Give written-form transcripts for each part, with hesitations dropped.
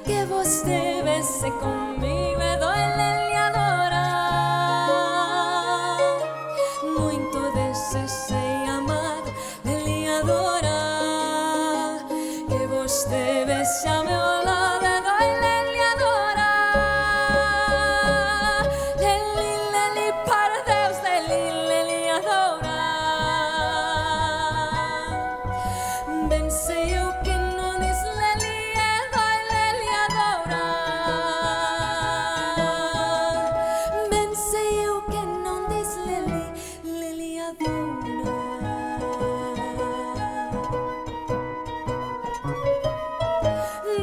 que vostede comigo e doile adorar. Moito desexei amado, ele adorar, que vostede xa me olade e doile adorar. Leli, leli, para Deus, leli adorar. Ben sei eu que non dis leli e doile adorar. Ben sei eu que non dis leli adorar.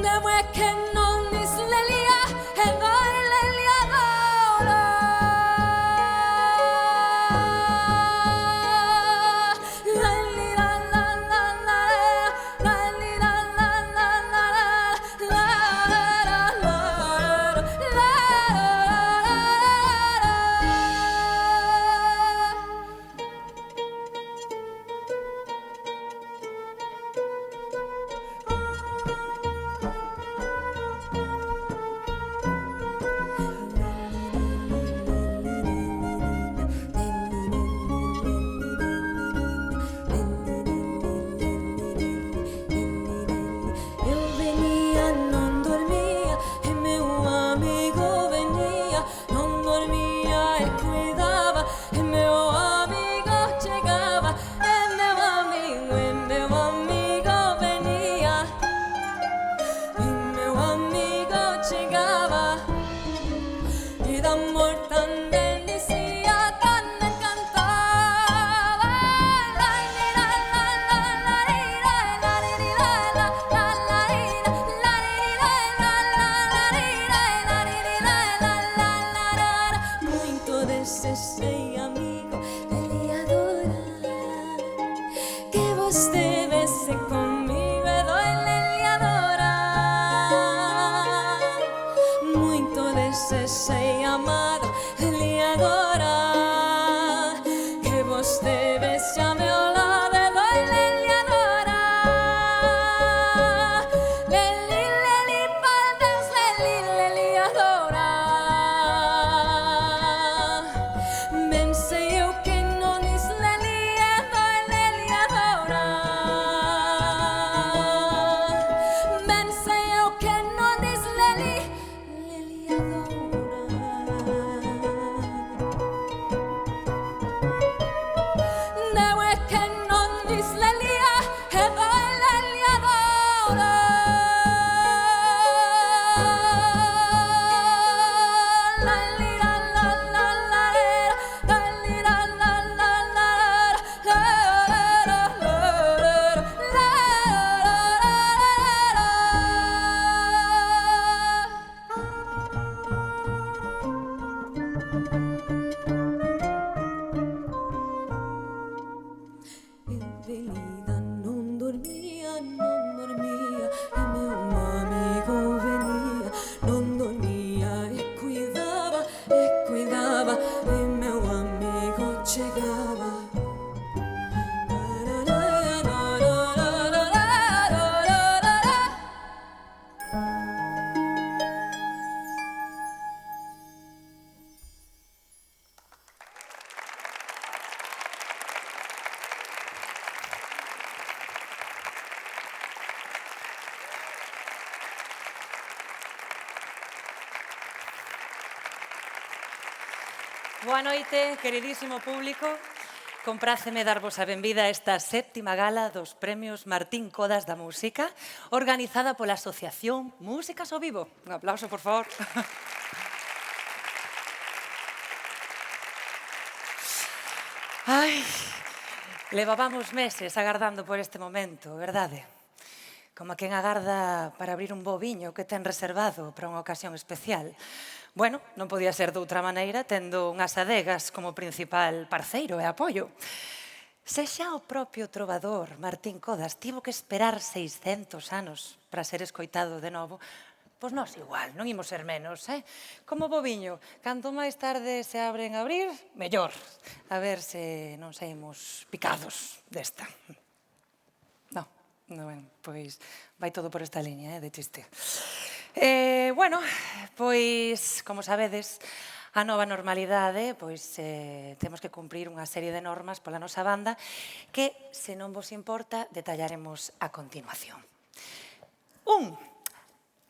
Demo é que non dis leli e doile adorar. Leli la la la la, leli la la la la, la la la la. Eu venia, non dormia, e meu amigo venia, non dormia e cuidaba, e meu amigo chegaba, e meu amigo venia, e meu amigo chegaba, e de amor tan delicia, tan encantaba. La la la la la la la la la la. Muito desexei, amigo, ele adorar, que vostede comigo e doile adorar. Muito desexei, amado, ele adorar, que vostede xa me olade e doile adorar. Leli, leli, para Deus, leli adorar. Ben sei eu que non dis leli e doile adorar. Ben sei eu que non dis leli adorar. Deu é que non dis leli e doile adorar. Leli la la la la, leli la la la la, la la la Evelina non dormia, e meu amigo venia, non dormia e cuidaba, e meu amigo chegaba. Boa noite, queridísimo público. Compráceme darvos a benvida a esta séptima gala dos Premios Martín Codas da Música, organizada pola Asociación Músicas ao Vivo. Un aplauso, por favor. Ai, levabamos meses agardando por este momento, verdade? Como quen agarda para abrir un bo viño que ten reservado para unha ocasión especial. Bueno, non podía ser de outra maneira, tendo unhas adegas como principal parceiro e apoio. Se xa o propio trovador Martín Codas tivo que esperar 600 anos para ser escoitado de novo, pois nós igual, non imos ser menos, Como bo viño, canto máis tarde se abren a abrir, mellor. A ver se non saímos picados desta. Non, pois vai todo por esta liña, de chiste. Bueno, pois, como sabedes, a nova normalidade, pois temos que cumprir unha serie de normas pola nosa banda que, se non vos importa, detallaremos a continuación. 1.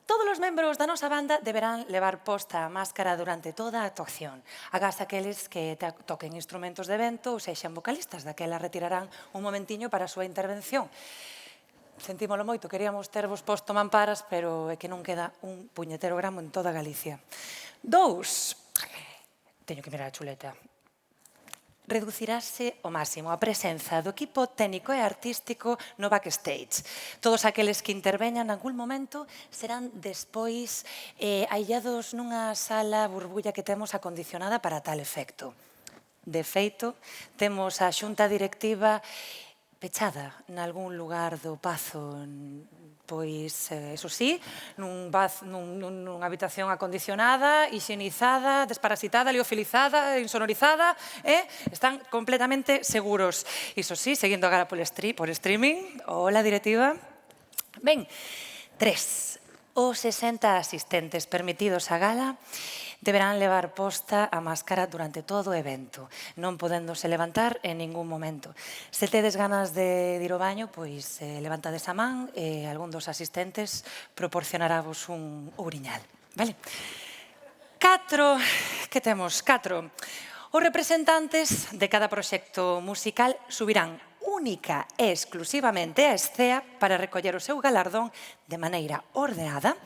Todos os membros da nosa banda deberán levar posta a máscara durante toda a actuación. Agás aqueles que toquen instrumentos de vento ou sexan vocalistas, daquela retirarán un momentiño para a súa intervención. Sentímolo moito, queríamos tervos posto mamparas, pero é que non queda un puñetero gramo en toda Galicia. 2. Teño que mirar a chuleta. Reducirase ao máximo a presenza do equipo técnico e artístico no backstage. Todos aqueles que interveñan en algún momento serán despois aillados nunha sala burbulla que temos acondicionada para tal efecto. De feito, temos a xunta directiva pechada nalgún lugar do Pazo, pois, eso sí, nunha habitación acondicionada, higienizada, desparasitada, liofilizada, insonorizada, están completamente seguros. Iso sí, seguindo agora por streaming. Hola, directiva. Ben, 3. Os 60 asistentes permitidos á gala deberán levar posta a máscara durante todo o evento, non podéndose levantar en ningún momento. Se tedes ganas de ir ao baño, pois levantades a man e algún dos asistentes proporcionaravos un ouriñal. Vale? 4. Que temos? 4. Os representantes de cada proxecto musical subirán única e exclusivamente a escea para recoller o seu galardón de maneira ordenada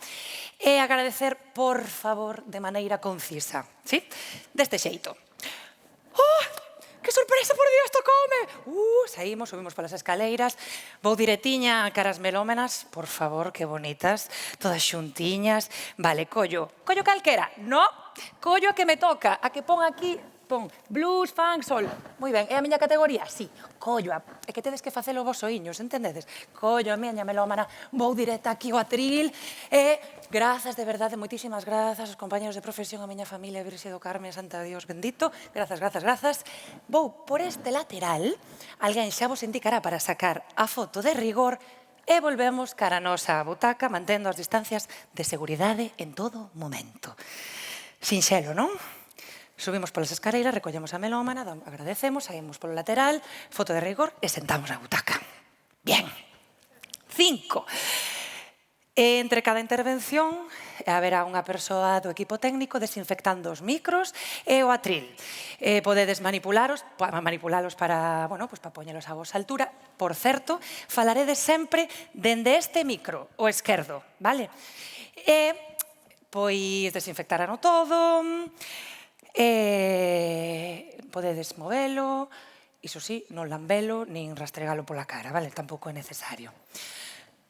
e agradecer, por favor, de maneira concisa. Sí? Deste xeito. Oh, que sorpresa, por Dios, tocoume! Saímos, subimos polas escaleiras, vou diretiña a caras melómenas, por favor, que bonitas, todas xuntiñas. Vale, collo calquera? No, collo a que me toca, a que pon aquí, pon blues, funk, sol. Moi ben, é a miña categoría? Sí, collo, é que tedes que facelo vos oíños, entendedes? Collo a miña melómana, vou directa aquí ao atril e grazas, de verdade, moitísimas grazas aos compañeros de profesión, a miña familia, a Virxe do Carme, Santa Dios bendito, grazas, grazas, grazas. Vou por este lateral, alguén xa vos indicará para sacar a foto de rigor e volvemos cara a nosa butaca mantendo as distancias de seguridade en todo momento. Sinxelo, non? Subimos polas escaleiras, recollemos a melómana, agradecemos, saímos polo lateral, foto de rigor e sentamos na butaca. Bien. 5. Entre cada intervención haberá unha persoa do equipo técnico desinfectando os micros e o atril. Podedes manipulalos para, bueno, pues para poñelos a vosa altura. Por certo, falaredes sempre dende este micro, o esquerdo, vale? Pois desinfectarano todo, podedes movelo, iso sí, non lambelo, nin rastregalo pola cara, vale? Tampouco é necesario.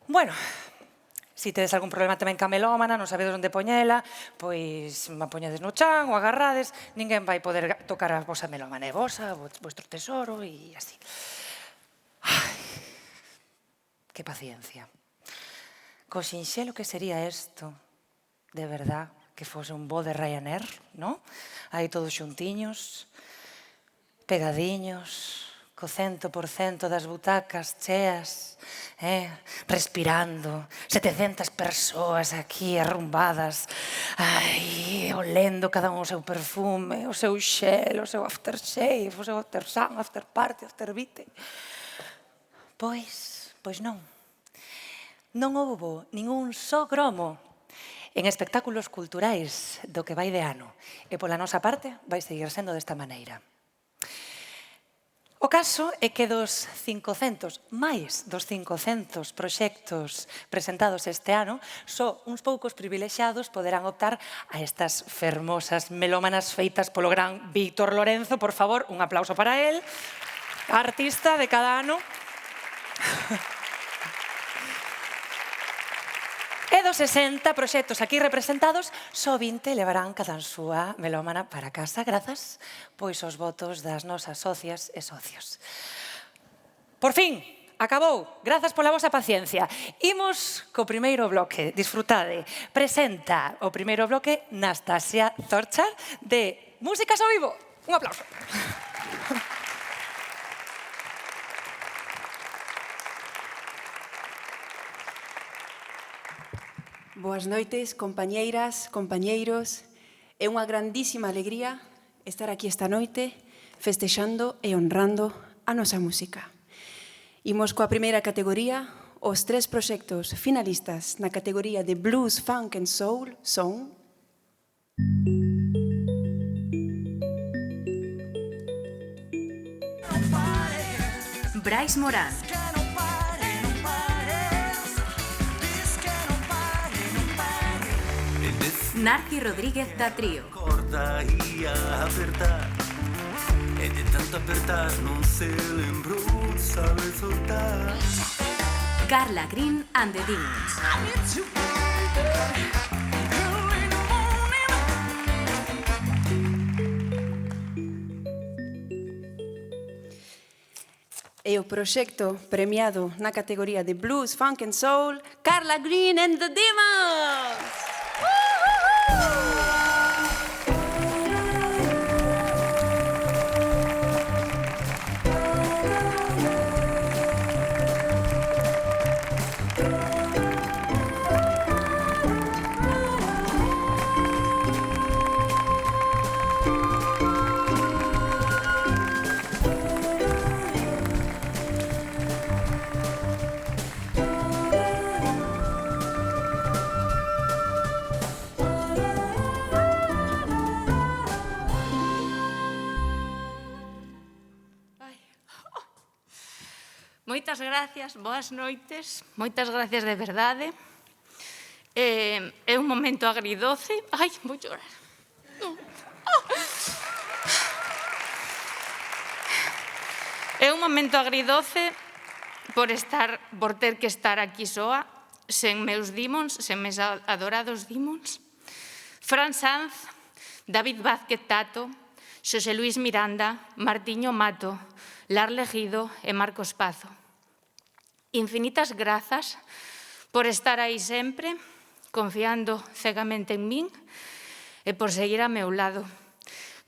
Bueno, se tedes algún problema tamén ca melómana, non sabedes onde poñela, pois a poñedes no chan ou agarrades, ninguén vai poder tocar a vosa melómana, é vosa, vuestro tesoro e así. Ai, que paciencia. Co sinxelo que sería isto, de verdad, que fose un voo de Ryanair, non? Aí todos xuntiños, pegadiños, co 100% das butacas cheas, respirando, 700 persoas aquí arrumbadas, olendo cada un o seu perfume, o seu xel, o seu aftershave, o seu after sun, after party, after bite. Pois non. Non houbo ningún só gromo en espectáculos culturais do que vai de ano. E pola nosa parte vai seguir sendo desta maneira. O caso é que máis dos 500 proxectos presentados este ano, só uns poucos privilexiados poderán optar a estas fermosas melómanas feitas polo gran Víctor Lorenzo. Por favor, un aplauso para él, artista de cada ano. E dos 60 proxectos aquí representados, só 20 levarán cada súa melómana para casa, grazas pois aos votos das nosas socias e socios. Por fin, acabou. Grazas pola vosa paciencia. Imos co primeiro bloque. Disfrutade. Presenta o primeiro bloque Nastasia Zorchar de Músicas ao Vivo. Un aplauso. Boas noites, compañeiras, compañeiros. É unha grandísima alegría estar aquí esta noite festexando e honrando a nosa música. Imos coa primeira categoría. Os 3 proxectos finalistas na categoría de Blues, Funk and Soul son Brais Morán, Narci Rodríguez da Trío, Corta e a apertar, e de tanto apertar non se lembrou, sabe soltar. Carla Green and the Demons, e o proxecto premiado na categoría de Blues, Funk and Soul, Carla Green and the Demons! Moitas gracias, boas noites, moitas gracias de verdade. É un momento agridoce. Ai, vou chorar. É un momento agridoce por ter que estar aquí soa, sen meus demons, sen meus adorados demons. Fran Sanz, David Vázquez Tato, Xosé Luis Miranda, Martiño Mato, Lar Legido e Marcos Pazo. Infinitas grazas por estar aí sempre, confiando cegamente en min e por seguir a meu lado.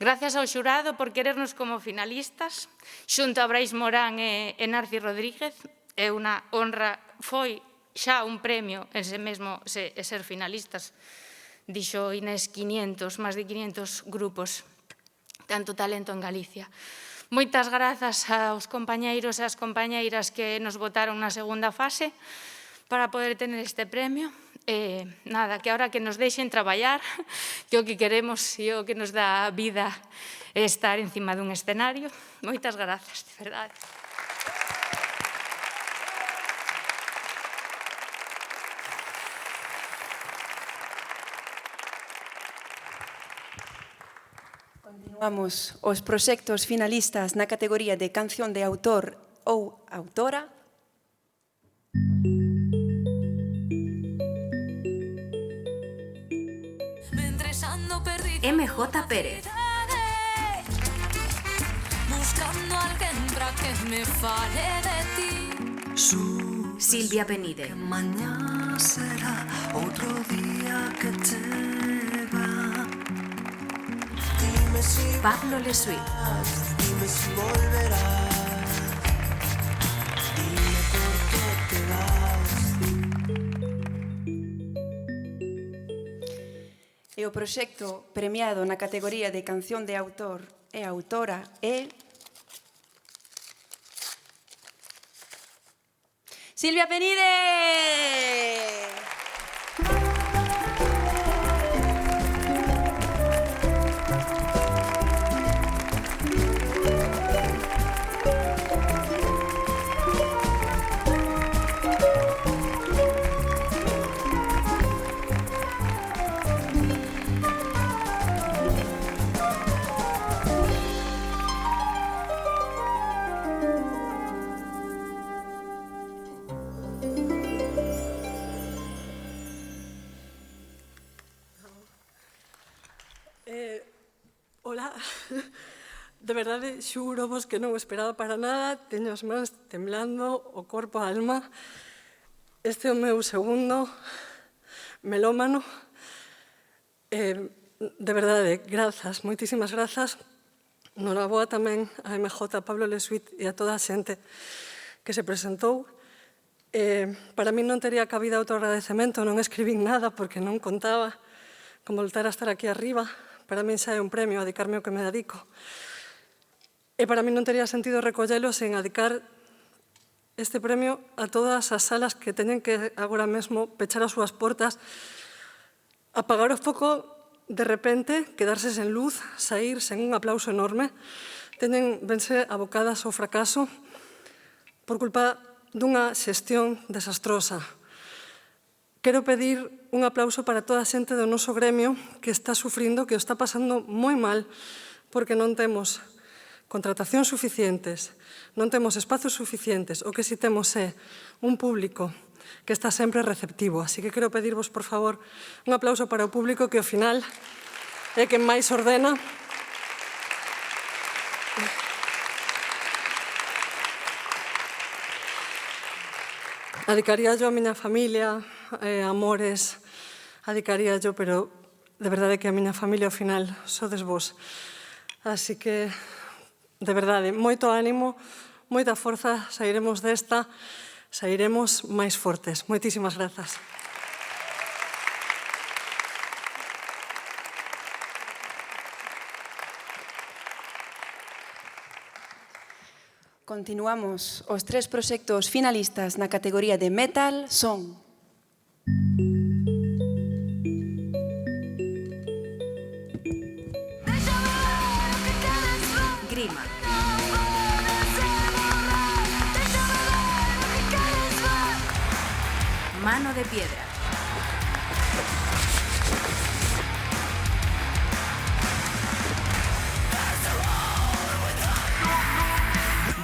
Gracias ao xurado por querernos como finalistas, xunto a Brais Morán e Narci Rodríguez. É unha honra, foi xa un premio en sí mesmo ser finalistas. Dixo Inés 500, máis de 500 grupos, tanto talento en Galicia. Moitas grazas aos compañeiros e ás compañeiras que nos votaron na segunda fase para poder tener este premio. Nada, que ahora que nos deixen traballar, que o que queremos e o que nos dá vida é estar encima dun escenario. Moitas grazas, de verdade. Continuamos os proxectos finalistas na categoría de canción de autor ou autora. MJ Pérez, Buscando a alguén para que me fale de ti. Silvia Penide, Mañá será outro día que chega. Dime si Pablo Lesuit, dime si volverás. Dime por qué te vas. E o proxecto premiado na categoría de canción de autor e autora é Silvia Penide! Ola, de verdade, xuro vos que non o esperaba para nada, teño as mans temblando, o corpo, a alma. Este é o meu segundo melómano. De verdade, grazas, moitísimas grazas. Noraboa tamén a MJ, Pablo Lesuit e a toda a xente que se presentou. Para min non tería cabida outro agradecemento, non escribín nada porque non contaba con voltar a estar aquí arriba. Para min xa é un premio dedicarme ao que me dedico. E para min non tería sentido recollelo sen dedicar este premio a todas as salas que teñen que agora mesmo pechar as súas portas, apagar o foco de repente, quedarse sen luz, sair sen un aplauso enorme, vense abocadas ao fracaso por culpa dunha xestión desastrosa. Quero pedir un aplauso para toda a xente do noso gremio que está sufrindo, que o está pasando moi mal, porque non temos contratacións suficientes, non temos espazos suficientes, o que si temos é un público que está sempre receptivo. Así que quero pedirvos, por favor, un aplauso para o público que ao final é quen máis ordena. Adicaría yo a miña familia, amores, adicaría yo, pero de verdade que a miña familia ao final sodes vos. Así que, de verdade, moito ánimo, moita forza, sairemos desta, sairemos máis fortes. Moitísimas grazas. Continuamos. Os 3 proxectos finalistas na categoría de metal son Grima. Mano de piedra.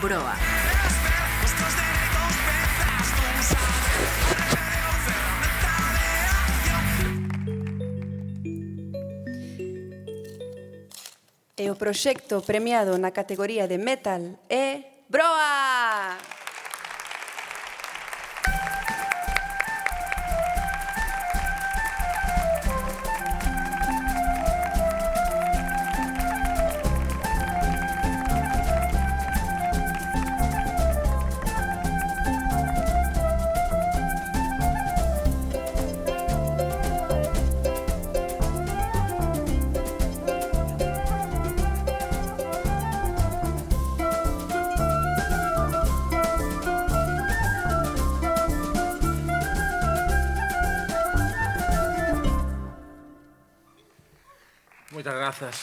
Broa. E o proxecto premiado na categoría de metal é Broa! Moitas grazas.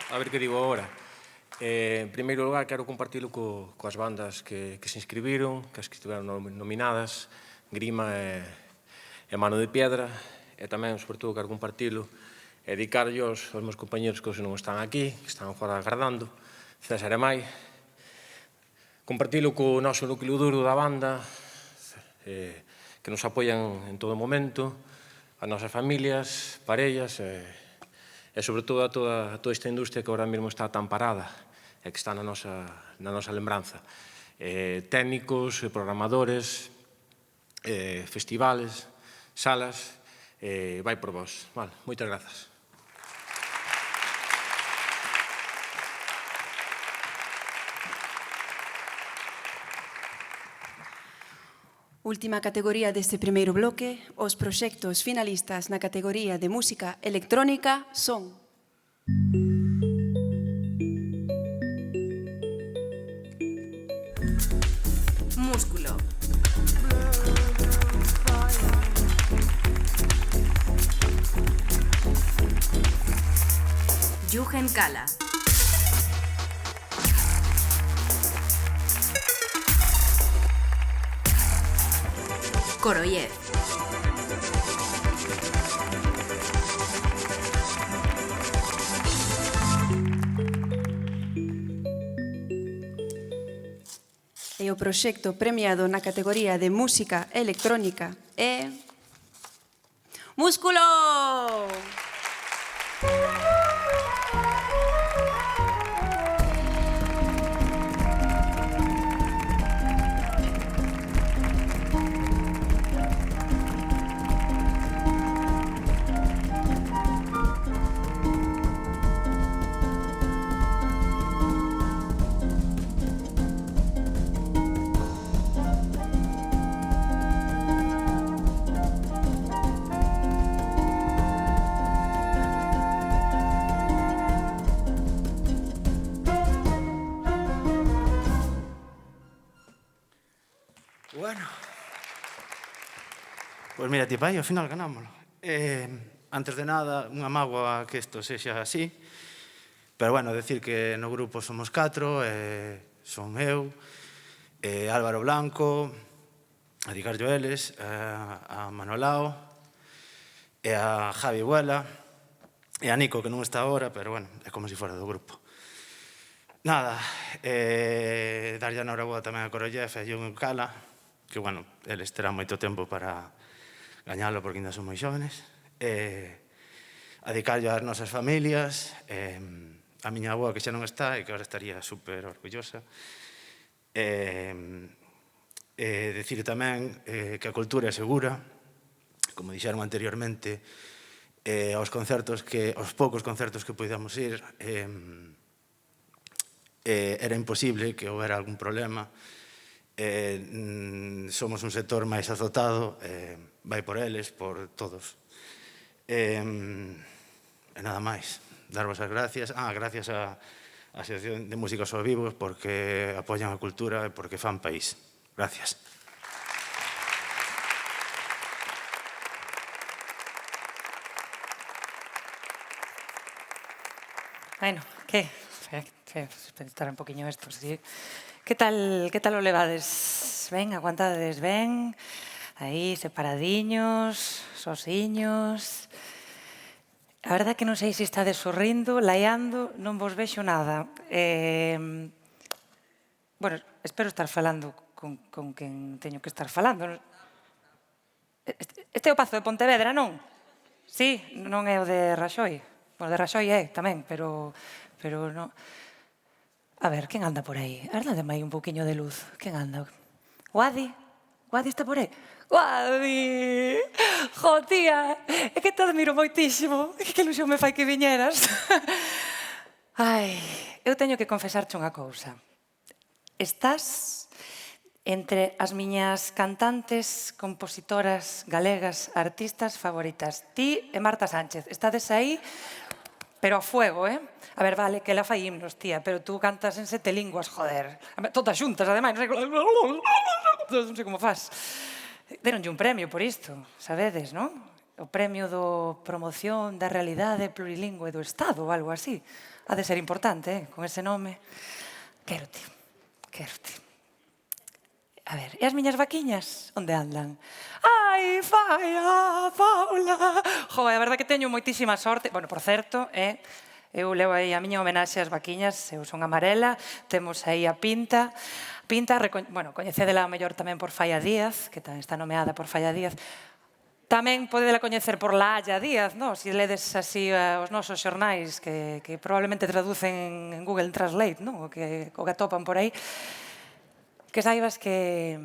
A ver que digo agora. En primeiro lugar, quero compartilo coas bandas que se inscribiron, que as que estiveron nominadas, Grima e Mano de Piedra, e tamén, sobre todo, quero compartilo e dedicarllos aos meus compañeros que hoxe non están aquí, que están fora agardando, César e Mai, compartilo co noso núcleo duro da banda, que nos apoian en todo momento, as nosas familias, parellas e sobre todo a toda esta industria que ahora mesmo está tan parada e que está na nosa lembranza. Técnicos, programadores, festivales, salas, vai por vos. Vale, moitas grazas. Última categoría deste primeiro bloque, os proxectos finalistas na categoría de música electrónica son Músculo. Yugen Kala. Koroyev. e o proxecto premiado na categoría de música electrónica é Músculo! Pois mira, ti pai, ao final ganámoslo. Antes de nada, unha mágoa que isto sexa así, pero bueno, decir que no grupo somos 4, son eu, Álvaro Blanco, a Digar Joeles, a Manolao, e a Javi Buela, e a Nico, que non está ahora, pero bueno, é como se fora do grupo. Nada, darlle a noraboa tamén a Korolev e a Jon Cala, que, bueno, eles terán moito tempo para gañalo porque ainda son moi xóvenes. A dedicarlle ás nosas familias, a miña avoa que xa non está e que agora estaría super orgullosa. Decir tamén que a cultura é segura, como dixeron anteriormente, aos poucos concertos que podíamos ir, era imposible que houbera algún problema. Somos un sector máis azotado, vai por eles, por todos. E nada máis, darvos as gracias. Gracias á Asociación de Músicos ao Vivo porque apoian a cultura e porque fan país. Gracias. Bueno, que estar un poquinho esto, sí. Que tal o levades? Ben, aguantades ben? Aí, separadiños, sosiños. A verdade que non sei se estades sorrindo, laiando, non vos vexo nada. Bueno, espero estar falando con quen teño que estar falando. Este é o Pazo de Pontevedra, non? Sí, non é o de Raxoi. O de Raxoi é tamén, pero non. A ver, quen anda por aí? A ver, dame aí un pouquiño de luz. Quen anda? Guadi? Guadi está por aí? Guadi! Jo, tía, é que te admiro moitísimo. Que ilusión me fai que viñeras. Ai, eu teño que confesarche unha cousa. Estás entre as miñas cantantes, compositoras galegas, artistas favoritas. Ti e Marta Sánchez. Estades aí, pero a fuego, eh? A ver, vale, que ela fai himnos, tía, pero tú cantas en 7 linguas, joder. Todas xuntas, ademais, non sei como faz. Deronlle un premio por isto, sabedes, non? O premio do promoción da realidade plurilingüe do Estado ou algo así. Ha de ser importante, con ese nome. Quérote. A ver, e as miñas vaquiñas, onde andan? Ai, falla, Paula! Jo, a verdade que teño moitísima sorte. Bueno, por certo, eu levo aí a miña homenaxe ás vaquiñas, eu son amarela, temos aí a Pinta. Pinta, bueno, coñecédela mellor tamén por Falla Díaz, que está nomeada por Falla Díaz. Tamén podedela coñecer por La Haya Díaz, non? Se ledes así os nosos xornais, que probablemente traducen en Google Translate, non? O que atopan por aí. Que saibas que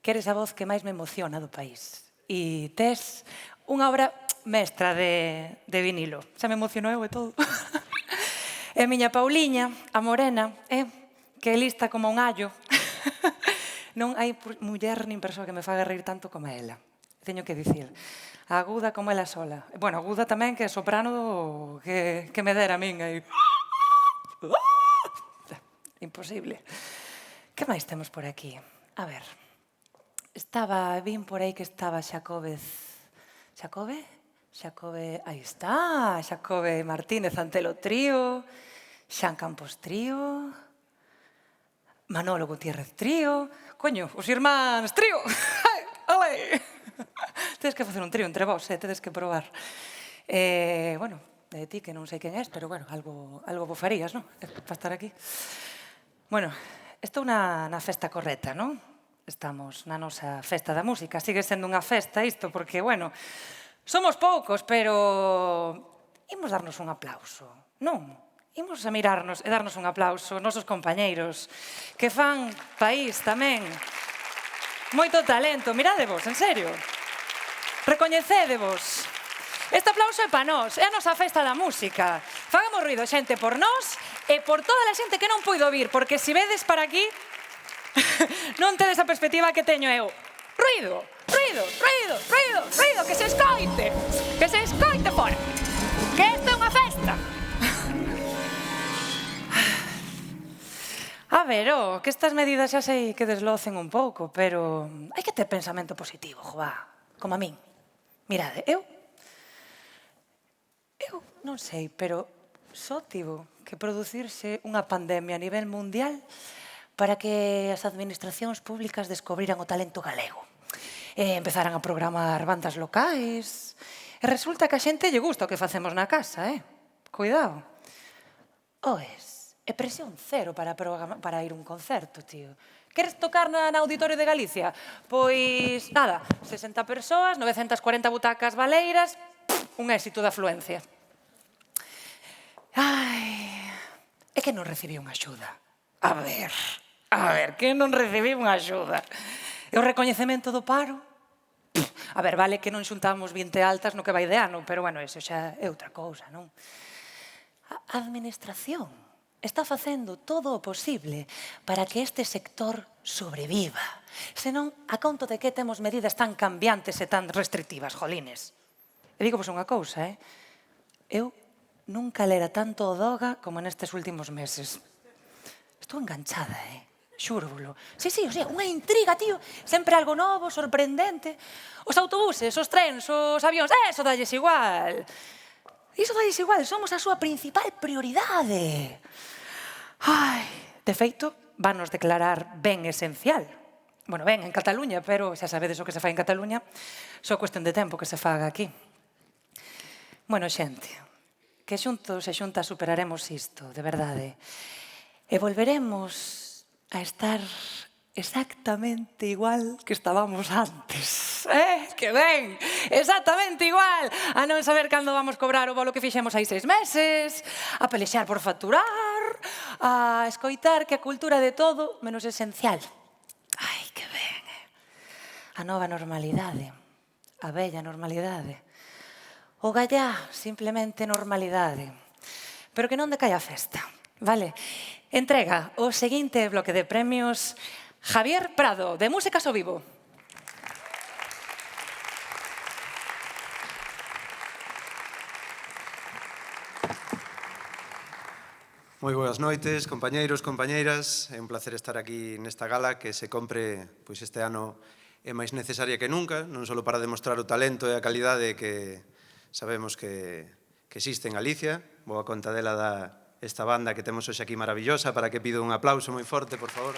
eres a voz que máis me emociona do país. E tes unha obra mestra de vinilo. Xa me emocionou eu e todo. E miña Pauliña, a morena, que é lista como un allo. Non hai muller nin persoa que me faga reír tanto como ela. Teño que dicir. Aguda como ela sola. Bueno, aguda tamén que é soprano que me dera a min aí. Imposible. Que máis temos por aquí? A ver. Vin por aí que estaba Xacobez. Xacobe? Aí está. Xacobe Martínez Antelo Trío. Xan Campos Trío. Manolo Gutiérrez Trío. Coño, os irmáns Trío. Ole! Tedes que facer un trío entre vos, tedes que probar. Bueno, de ti que non sei quen és, pero bueno, algo vos farías, non? Para estar aquí. Bueno, estou na festa correcta, non? Estamos na nosa festa da música. Sigue sendo unha festa isto, porque, bueno, somos poucos, pero imos darnos un aplauso, non? Imos a mirarnos e darnos un aplauso aos nosos compañeiros que fan país tamén. Moito talento, miradevos, en serio. Recoñecédevos. Este aplauso é para nós, é a nosa festa da música. Fagamos ruido, xente, por nós e por toda a xente que non puido vir, porque se vedes para aquí, non tedes a perspectiva que teño eu. Ruido, que se escoite fora. Que isto é unha festa. A ver, que estas medidas xa sei que deslocen un pouco, pero hai que ter pensamento positivo, joa, como a min. Mirade, eu non sei, pero só tivo que producirse unha pandemia a nivel mundial para que as administracións públicas descubriran o talento galego. Empezaran a programar bandas locais. E resulta que a xente lle gusta o que facemos na casa, Cuidado. Oes, e presión cero para ir a un concerto, tío. Queres tocar na Auditorio de Galicia? Pois, nada, 60 persoas, 940 butacas baleiras, un éxito de afluencia. Ai, é que non recibí unha axuda. A ver, que non recibí unha axuda. E o recoñecemento do paro? A ver, vale que non xuntamos 20 altas no que vai de ano, pero, bueno, iso xa é outra cousa, non? A administración está facendo todo o posible para que este sector sobreviva. Senón, a conto de que temos medidas tan cambiantes e tan restrictivas, jolines. E digo vos unha cousa, eu nunca lera tanto o Doga como nestes últimos meses. Estou enganchada, xúrvolo. Sí, o sea, unha intriga, tío. Sempre algo novo, sorprendente. Os autobuses, os trens, os avións, eso dalles igual. Iso dalles igual, somos a súa principal prioridade. Ai, de feito, vanos declarar ben esencial. Bueno, ben, en Cataluña, pero xa sabedes o que se fai en Cataluña, só cuestión de tempo que se faga aquí. Bueno, xente, que xuntos e xuntas superaremos isto, de verdade. E volveremos a estar exactamente igual que estábamos antes. Que ben! Exactamente igual! A non saber cando vamos cobrar o bolo que fixemos hai 6 meses, a pelexar por facturar, a escoitar que a cultura de todo menos esencial. Ai, que ben! A nova normalidade, a bella normalidade. O gallá, simplemente normalidade. Pero que non decaia a festa, vale? Entrega o seguinte bloque de premios Javier Prado, de Músicas ao Vivo. Moi boas noites, compañeiros, compañeiras. É un placer estar aquí nesta gala que se compre, pois este ano é máis necesaria que nunca, non só para demostrar o talento e a calidade que sabemos que existe en Galicia. Boa conta dela da esta banda que temos hoxe aquí maravillosa, para que pido un aplauso moi forte, por favor.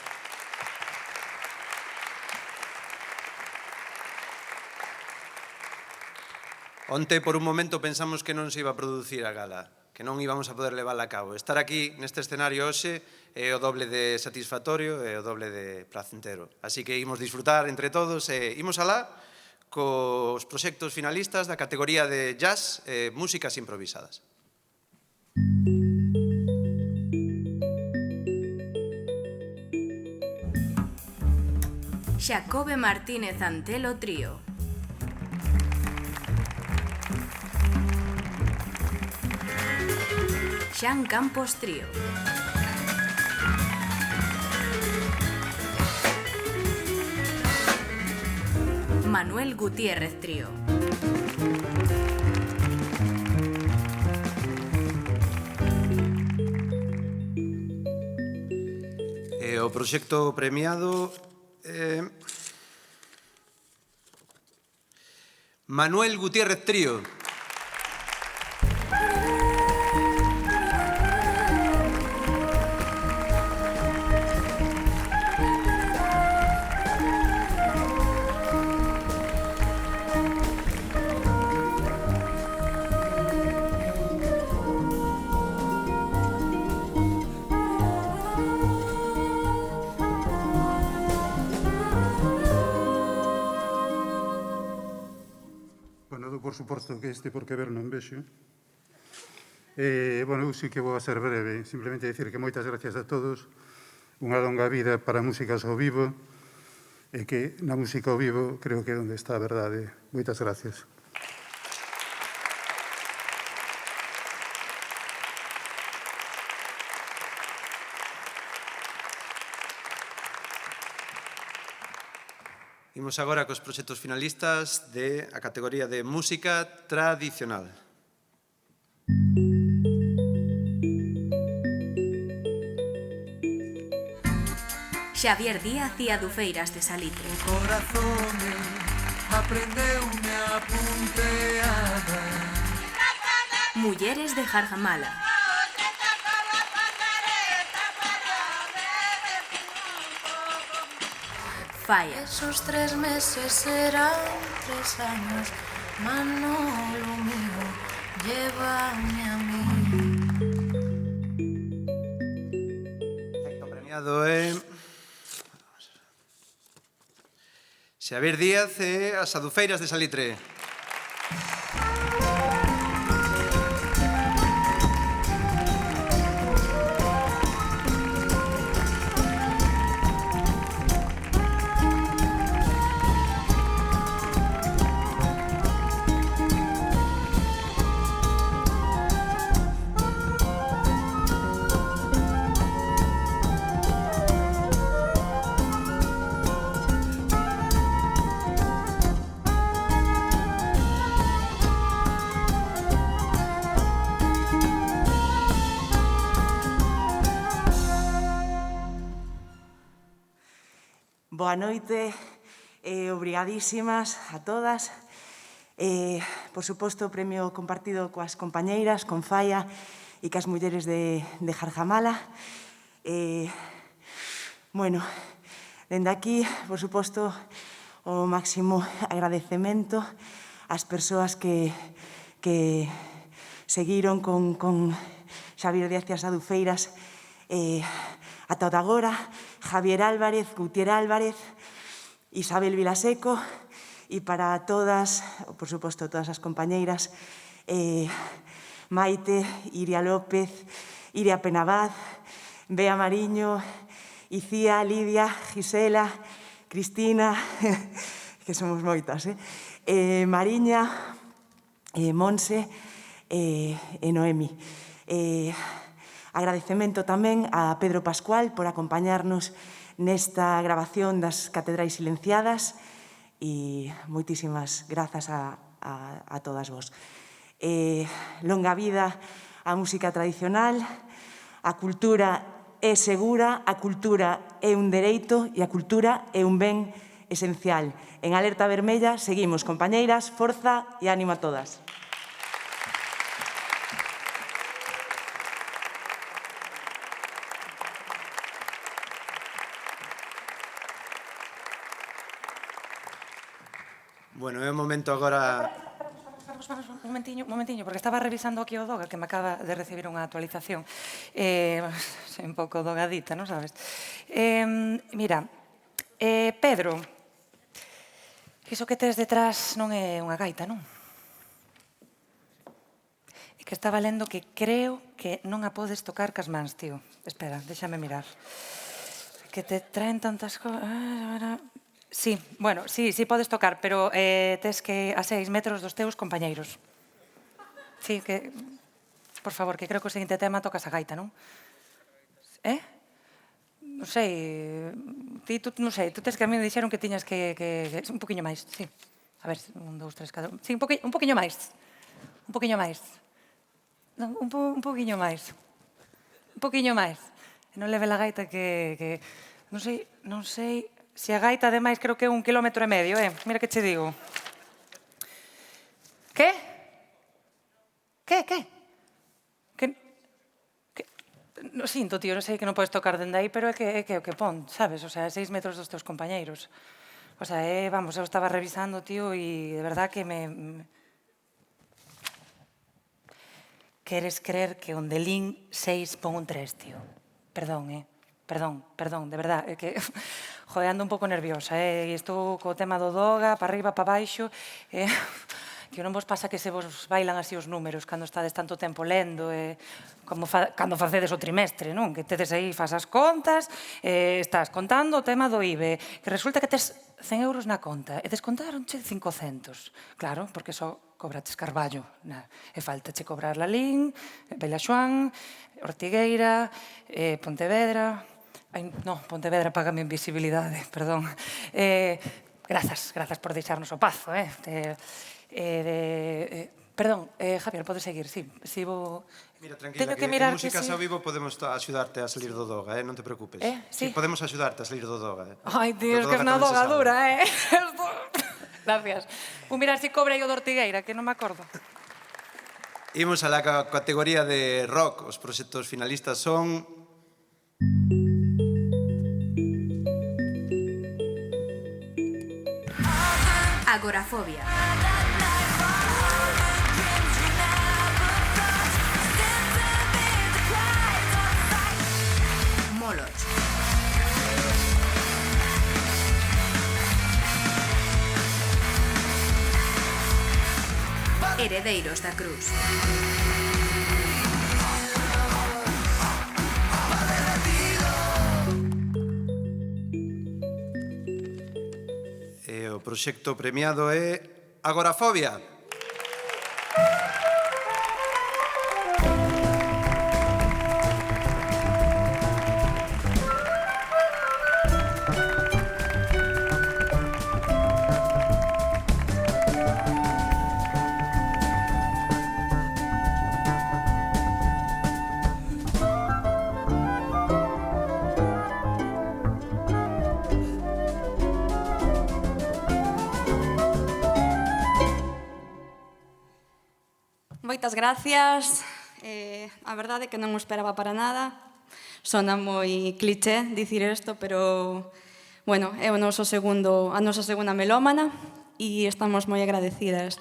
Onte, por un momento, pensamos que non se iba a producir a gala, que non íbamos a poder levála a cabo. Estar aquí neste escenario hoxe é o doble de satisfactorio e o doble de placentero. Así que imos disfrutar entre todos e imos alá cos proxectos finalistas da categoría de jazz e músicas improvisadas. Xacobe Martínez Antelo Trío. Xan Campos Trío. Manuel Gutiérrez Trío. O proxecto premiado Manuel Gutiérrez Trío. Por suposto que este por que ver non vexo. Bueno, eu sí que vou a ser breve. Simplemente dicir que moitas gracias a todos. Unha longa vida para Músicas ao Vivo e que na música ao vivo creo que é onde está a verdade. Moitas gracias. Imos agora cos proxectos finalistas de a categoría de música tradicional. Xavier Díaz e Adufeiras de Salitre. Corazones aprendeume a punteada. Mulleres de Jarjamala. Falla. Esos 3 meses serán 3 años. Manolo mío, llévame a mí. Perfecto, premiado é Xavier Díaz e as Adufeiras de Salitre. Boa noite e obrigadísimas a todas. Por suposto, o premio compartido coas compañeiras, con Falla e cas mulleres de Jarjamala. Bueno, dende aquí, por suposto, o máximo agradecemento ás persoas que seguiron con Xavier Díaz e as Adufeiras ata o de agora, Javier Álvarez, Gutiérrez Álvarez, Isabel Vilaseco, e para todas, por suposto, todas as compañeiras, Maite, Iria López, Iria Penabaz, Bea Mariño, Icía, Lidia, Gisela, Cristina, que somos moitas, Mariña, Monse e Noemi. Agradecemento tamén a Pedro Pascual por acompañarnos nesta grabación das Catedrais Silenciadas e moitísimas grazas a todas vos. Longa vida á música tradicional, a cultura é segura, a cultura é un dereito e a cultura é un ben esencial. En Alerta Vermella seguimos, compañeiras, forza e ánimo a todas. Bueno, é o momento agora... Un momentiño, porque estaba revisando aquí o Doga, que me acaba de recibir unha actualización. Soy un pouco dogadita, non sabes? Mira, Pedro, iso que tes detrás non é unha gaita, non? É que estaba lendo que creo que non a podes tocar cas mans, tío. Espera, déxame mirar. Que te traen tantas cosas... Sí, bueno, sí podes tocar, pero tes que a 6 metros dos teus compañeiros. Sí, que... Por favor, que creo que o seguinte tema tocas a gaita, non? Non sei... Non sei, tú tes que a mí me dixeron que tiñas que... Un poquinho máis, sí. A ver, 1, 2, 3, 4... Sí, un poquinho máis. Un poquinho máis. Un poquinho máis. Un poquinho máis. Non leve la gaita que... Non sei... Se a gaita, ademais, creo que é 1,5 km, Mira que che digo. Que? Non sinto, tío, non sei que non podes tocar dende aí, pero é que o que pon, sabes? O sea, 6 metros dos teus compañeiros. O sea, vamos, eu estaba revisando, tío, e de verdad que me... Queres creer que onde lin 6 pon un 3, tío? Perdón, Perdón, de verdad, é que jodeando un pouco nerviosa, e estou co tema do Doga, para arriba, para baixo, que non vos pasa que se vos bailan así os números cando estades tanto tempo lendo, como cando facedes o trimestre, non? Que tedes aí, fas as contas, estás contando o tema do IBE, que resulta que tes 100 euros na conta, e descontaronche 500. Claro, porque só cobraches Carballo, e faltache cobrar Lalín, Belaxuán, Ortigueira, Pontevedra... No, Pontevedra págame invisibilidade, perdón. Grazas por deixarnos o pazo, Perdón, Javier, podes seguir, sí. Mira, tranquila, que en Músicas ao Vivo podemos axudarte a salir do Doga, non te preocupes. Sí? Podemos axudarte a salir do Doga. Ai, tío, es que é unha dogadura, Gracias. Vou mirar se cobra aí o de Ortigueira, que non me acordo. Imos a la categoría de rock. Os proxectos finalistas son... Agorafobia. Moloch. Heredeiros da Cruz. E o proxecto premiado é Agorafobia. Moitas gracias. A verdade é que non o esperaba para nada. Sona moi cliché dicir isto, pero bueno, é a nosa segunda melómana e estamos moi agradecidas.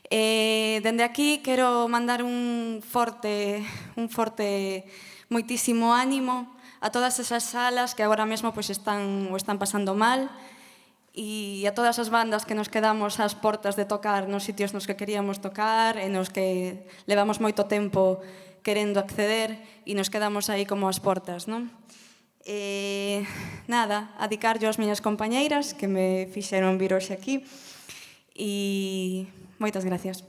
Dende aquí quero mandar un forte moitísimo ánimo a todas esas salas que agora mesmo pois están pasando mal, e a todas as bandas que nos quedamos ás portas de tocar nos sitios nos que queríamos tocar e nos que levamos moito tempo querendo acceder e nos quedamos aí como ás portas, non? Nada, a dedicarlle ás miñas compañeiras que me fixeron vir hoxe aquí e moitas gracias.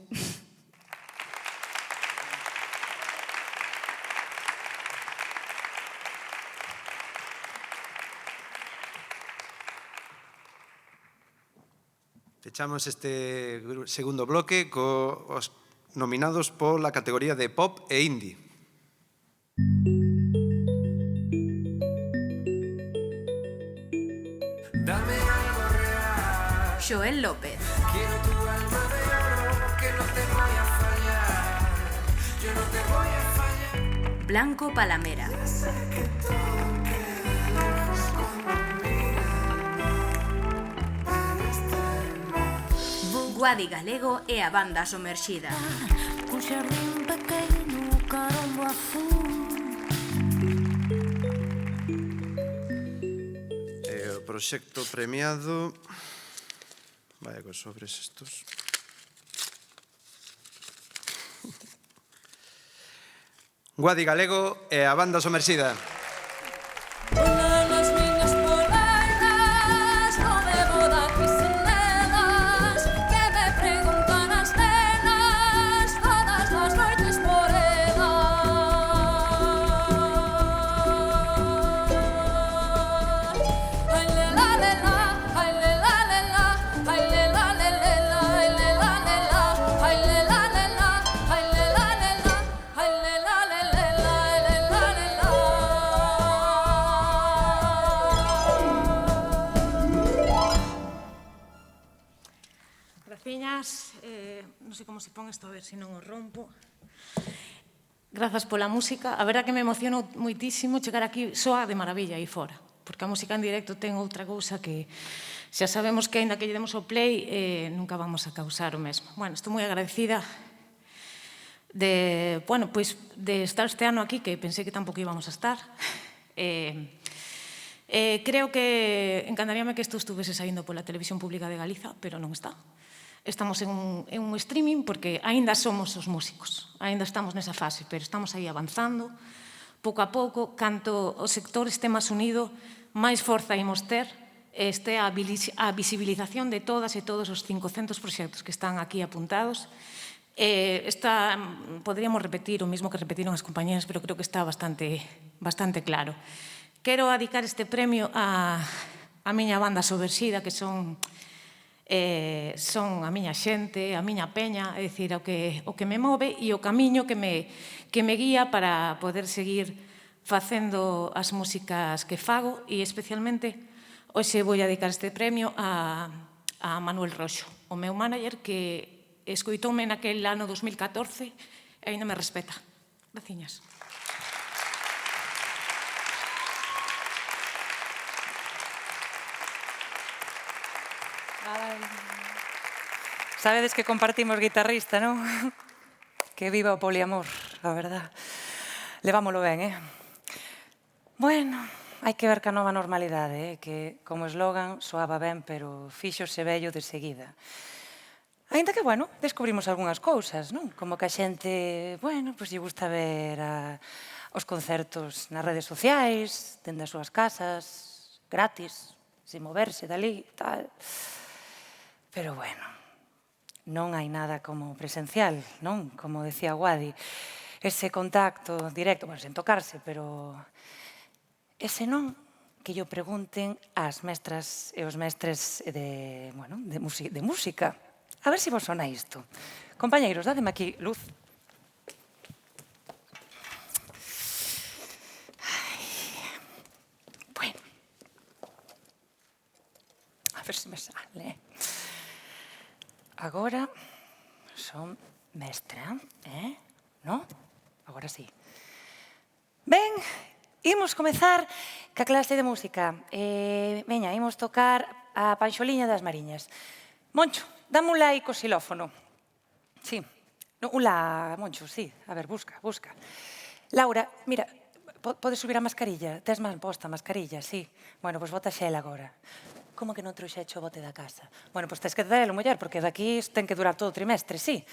Fechamos este segundo bloque cos nominados pola categoría de pop e indie. Dame algo real. Joel López. Quiero tu alma de oro, que no te voy a fallar. Yo no te voy a fallar. Blanco Palamera. Sé que todo queda lejos cuando miras. Guadi Galego e a banda somerxida. Un xardín pequeno, carombo azul. O proxecto premiado... Vaya cos sobres estos... Guadi Galego e a banda somerxida. Una das miñas polainas, non me boda aquí sen nenas, que me preguntan as nenas todas as noites morenas. Ai le la le la, ai le la le la, ai le la le le la, ai le la le la, ai le la le la, ai le la le la, ai le la le le la, ai le la le la. Graciñas, non sei como se pon isto, a ver se non o rompo. Grazas pola música. A verdad que me emocionou moitísimo chegar aquí, soa de maravilla aí fora, porque a música en directo ten outra cousa que xa sabemos que aínda que lle demos o play nunca vamos a causar o mesmo. Bueno, estou moi agradecida de estar este ano aquí, que pensei que tampouco íbamos a estar. Creo que encantaríame que isto estuvese saindo pola Televisión Pública de Galiza, pero non está. Estamos en un streaming porque aínda somos os músicos, aínda estamos nesa fase, pero estamos aí avanzando, pouco a pouco, canto o sector este máis unido, máis forza imos ter, este a visibilización de todas e todos os 500 proxectos que están aquí apuntados. Podríamos repetir o mesmo que repetiron as compañeras, pero creo que está bastante claro. Quero dedicar este premio a miña banda somerxida, que son a miña xente, a miña peña, é dicir, o que me move e o camiño que me guía para poder seguir facendo as músicas que fago, e especialmente hoxe vou dedicar este premio a a Manuel Roxo, o meu manager que escoitoume naquele ano 2014 e ainda me respeta. Graciñas. Sabedes que compartimos guitarrista, non? Que viva o poliamor, a verdad. Levámolo ben, Bueno, hai que ver ca nova normalidade, que como eslogan soaba ben, pero fíxose vello de seguida. Ainda que, bueno, descubrimos algunhas cousas, non? Como que a xente, bueno, pois lle gusta ver os concertos nas redes sociais, dende as súas casas, gratis, sin moverse dali, tal. Pero, bueno, non hai nada como presencial, non? Como decía Guadi, ese contacto directo, bueno, sen tocarse, pero ese non que yo pregunten ás mestras e os mestres de música. A ver se vos sona isto. Compañeiros, dádeme aquí luz. Bueno. A ver se me sale. Agora son mestra, non? Agora sí. Ben, imos comezar ca clase de música. Veña, imos tocar a Panxoliña das Mariñas. Moncho, dame un la aí co xilófono. Sí, un la, Moncho, sí. A ver, busca. Laura, mira, podes subir a mascarilla? Tes mal posta a mascarilla, sí. Bueno, pois bota xel agora. Como que non trouxecho o bote da casa? Bueno, pois tes que darelo, muller, porque daqui ten que durar todo o trimestre, sí.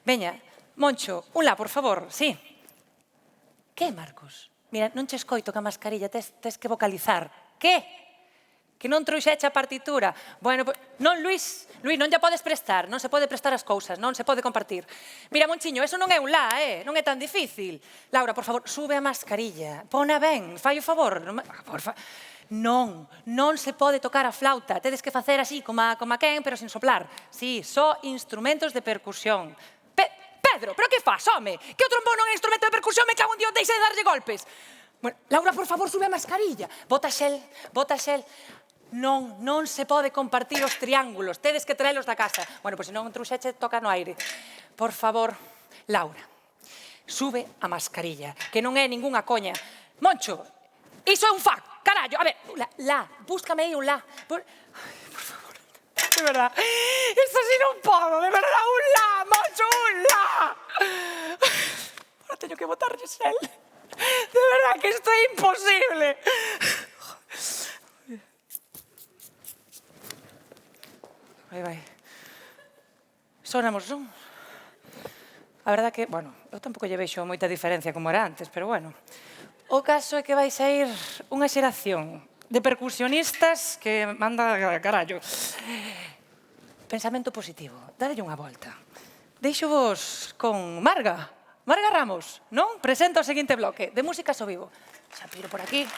Veña, Moncho, un la, por favor, sí. Que, Marcos? Mira, non che escoito ca mascarilla, tes que vocalizar. Que? Que non trouxeche a partitura? Bueno, non, Luis, non lla podes prestar, non se pode prestar as cousas, non se pode compartir. Mira, Monchiño, eso non é un la, non é tan difícil. Laura, por favor, sube a mascarilla, pona ben, fai o favor. Non se pode tocar a flauta, tedes que facer así, como a quen, pero sin soplar. Sí, só instrumentos de percusión. Pedro, pero que faz, home? Que o trombón non é instrumento de percusión, me cago en Dios, deixe de darlle golpes. Bueno, Laura, por favor, sube a mascarilla. Bota xel. Non se pode compartir os triángulos, tedes que traelos da casa. Bueno, pois se non trouxeche, toca no aire. Por favor, Laura, sube a mascarilla, que non é ningunha coña. Moncho, iso é un fac, carallo. A ver, búscame aí un la. Por favor, de verdad. Isto si non podo, de verdad, un la, Moncho, un la. Ahora teño que botarlle xel. De verdad que isto é imposible. Vai. Sonamos, non? A verdad que, bueno, eu tampouco lle vexo moita diferencia como era antes, pero bueno. O caso é que vai sair unha xeración de percusionistas que manda carallo. Pensamento positivo, dadelle unha volta. Deixo vos con Marga Ramos, non? Presenta o seguinte bloque de música ao vivo. Xa piro por aquí.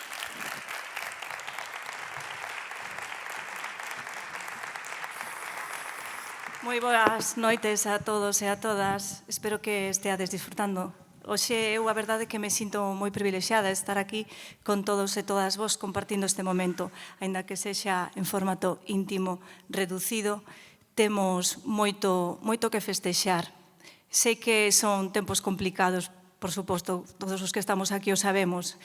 Moi boas noites a todos e a todas. Espero que esteades disfrutando. Hoxe eu a verdade que me sinto moi privilexiada de estar aquí con todos e todas vos compartindo este momento, aínda que sexa en formato íntimo, reducido. Temos moito que festexar. Sei que son tempos complicados, por suposto, todos os que estamos aquí o sabemos,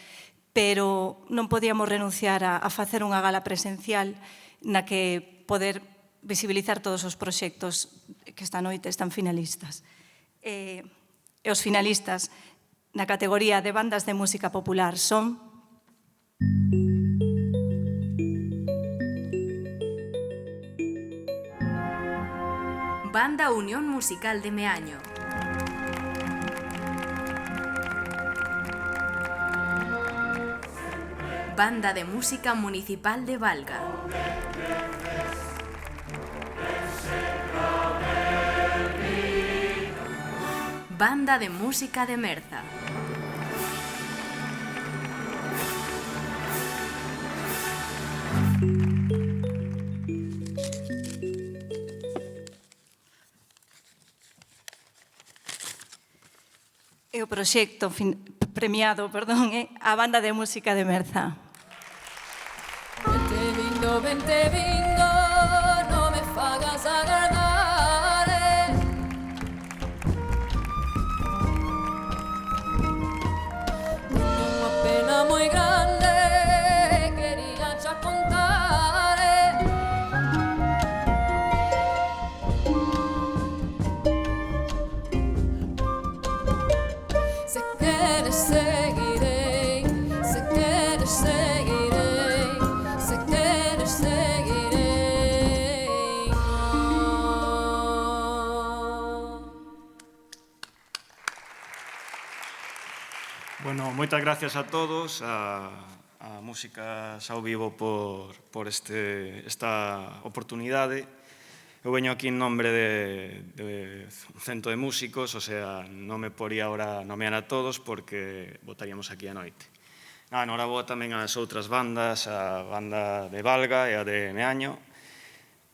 pero non podíamos renunciar a facer unha gala presencial na que poder visibilizar todos os proxectos que esta noite están finalistas. E os finalistas na categoría de bandas de música popular son Banda Unión Musical de Meaño. Banda de Música Municipal de Valga. Banda de Música de Merza. E o proxecto premiado, é a Banda de Música de Merza. Vente vindo, non me faga agardare. Tiña unha pena moi grande, quería xa contare. Se queres seguirei, se queres seguirei, se queres seguirei. Bueno, moitas gracias a todos, a Músicas ao Vivo por esta oportunidade. Eu veño aquí en nombre de un cento de músicos, o sea, non me poría ahora nomear a todos porque votaríamos aquí a noite. Noraboa tamén ás outras bandas, a banda de Valga e a de Meaño.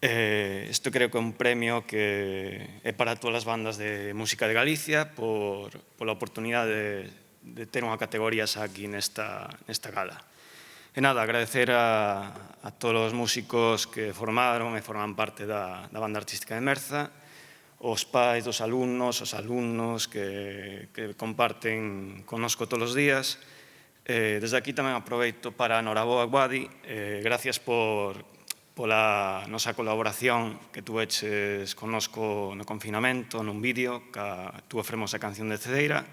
Isto creo que é un premio que é para todas as bandas de música de Galicia pola oportunidade de ter unha categoría xa aquí nesta gala. E nada, agradecer a todos os músicos que formaron e forman parte da banda artística de Merza, os pais dos alumnos, os alumnos que comparten connosco todos os días. Desde aquí tamén aproveito para Noraboa Guadi, gracias pola nosa colaboración que tuveches connosco no confinamento, nun vídeo, que tú ofremos a canción de Cedeira.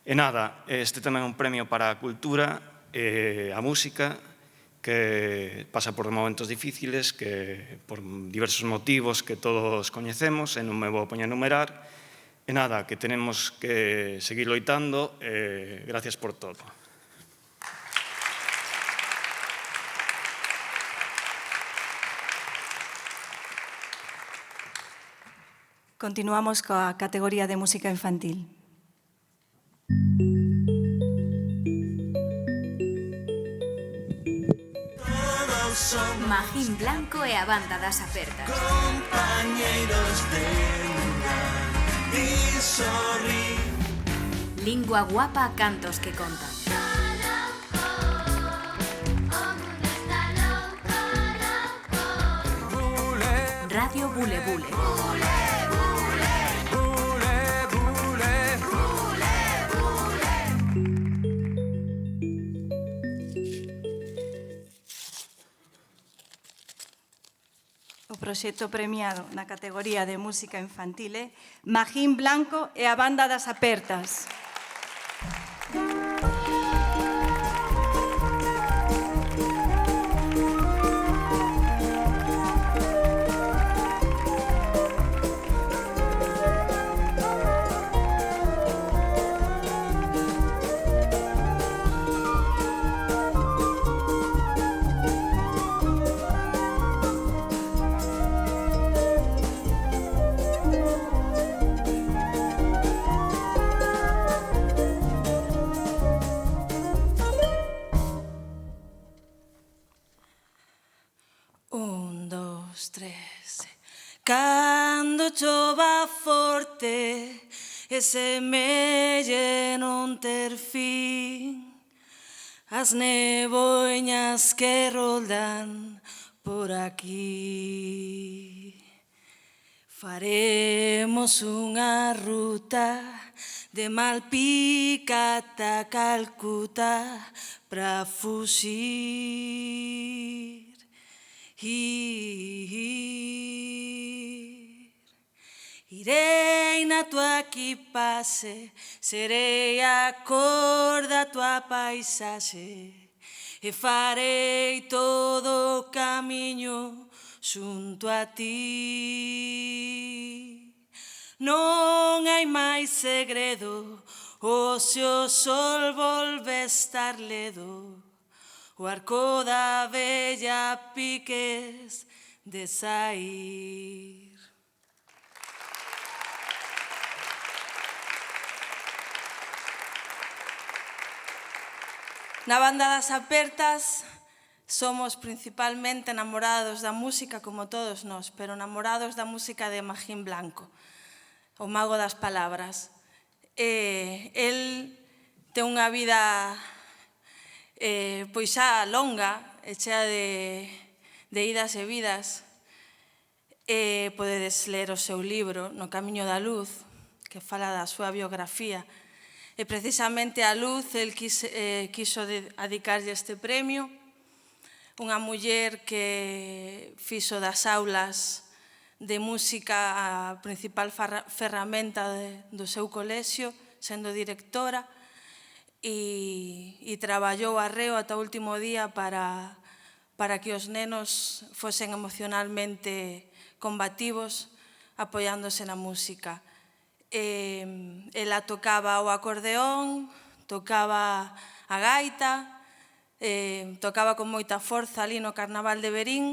E nada, este tamén é un premio para a cultura, a música, que pasa por momentos difíciles, que por diversos motivos que todos coñecemos, e non me vou poñer a enumerar, e nada, que tenemos que seguir loitando, gracias por todo. Continuamos coa categoría de música infantil. Magín Blanco e a banda das Apertas. Compañeiros de lugar e sorrir. Lingua guapa, cantos que contan. Radio Bule Bule. O proxecto premiado na categoría de música infantil é Magín Blanco e a banda das Apertas. Cando chova forte e semelle non ter fin as neboñas que roldan por aquí. Faremos unha ruta de Malpica ata Calcuta pra fuxir. Irei na tua equipase, serei a cor da tua paisaxe e farei todo o camiño xunto a ti. Non hai máis segredo, hoxe o sol volve estar ledo, o arco da vella piques de sair. Na banda das Apertas somos principalmente namorados da música como todos nós, pero namorados da música de Magín Blanco, o mago das palabras. El ten unha vida pois xa longa, e chea de idas e vidas. E podedes ler o seu libro No camiño da luz, que fala da súa biografía. E precisamente a Luz, el quiso dedicarlle este premio, unha muller que fixo das aulas de música a principal ferramenta do seu colexio, sendo directora, e traballou arreo ata o último día para que os nenos fosen emocionalmente combativos, apoiándose na música. Ela tocaba o acordeón, tocaba a gaita, tocaba con moita forza ali no Carnaval de Verín,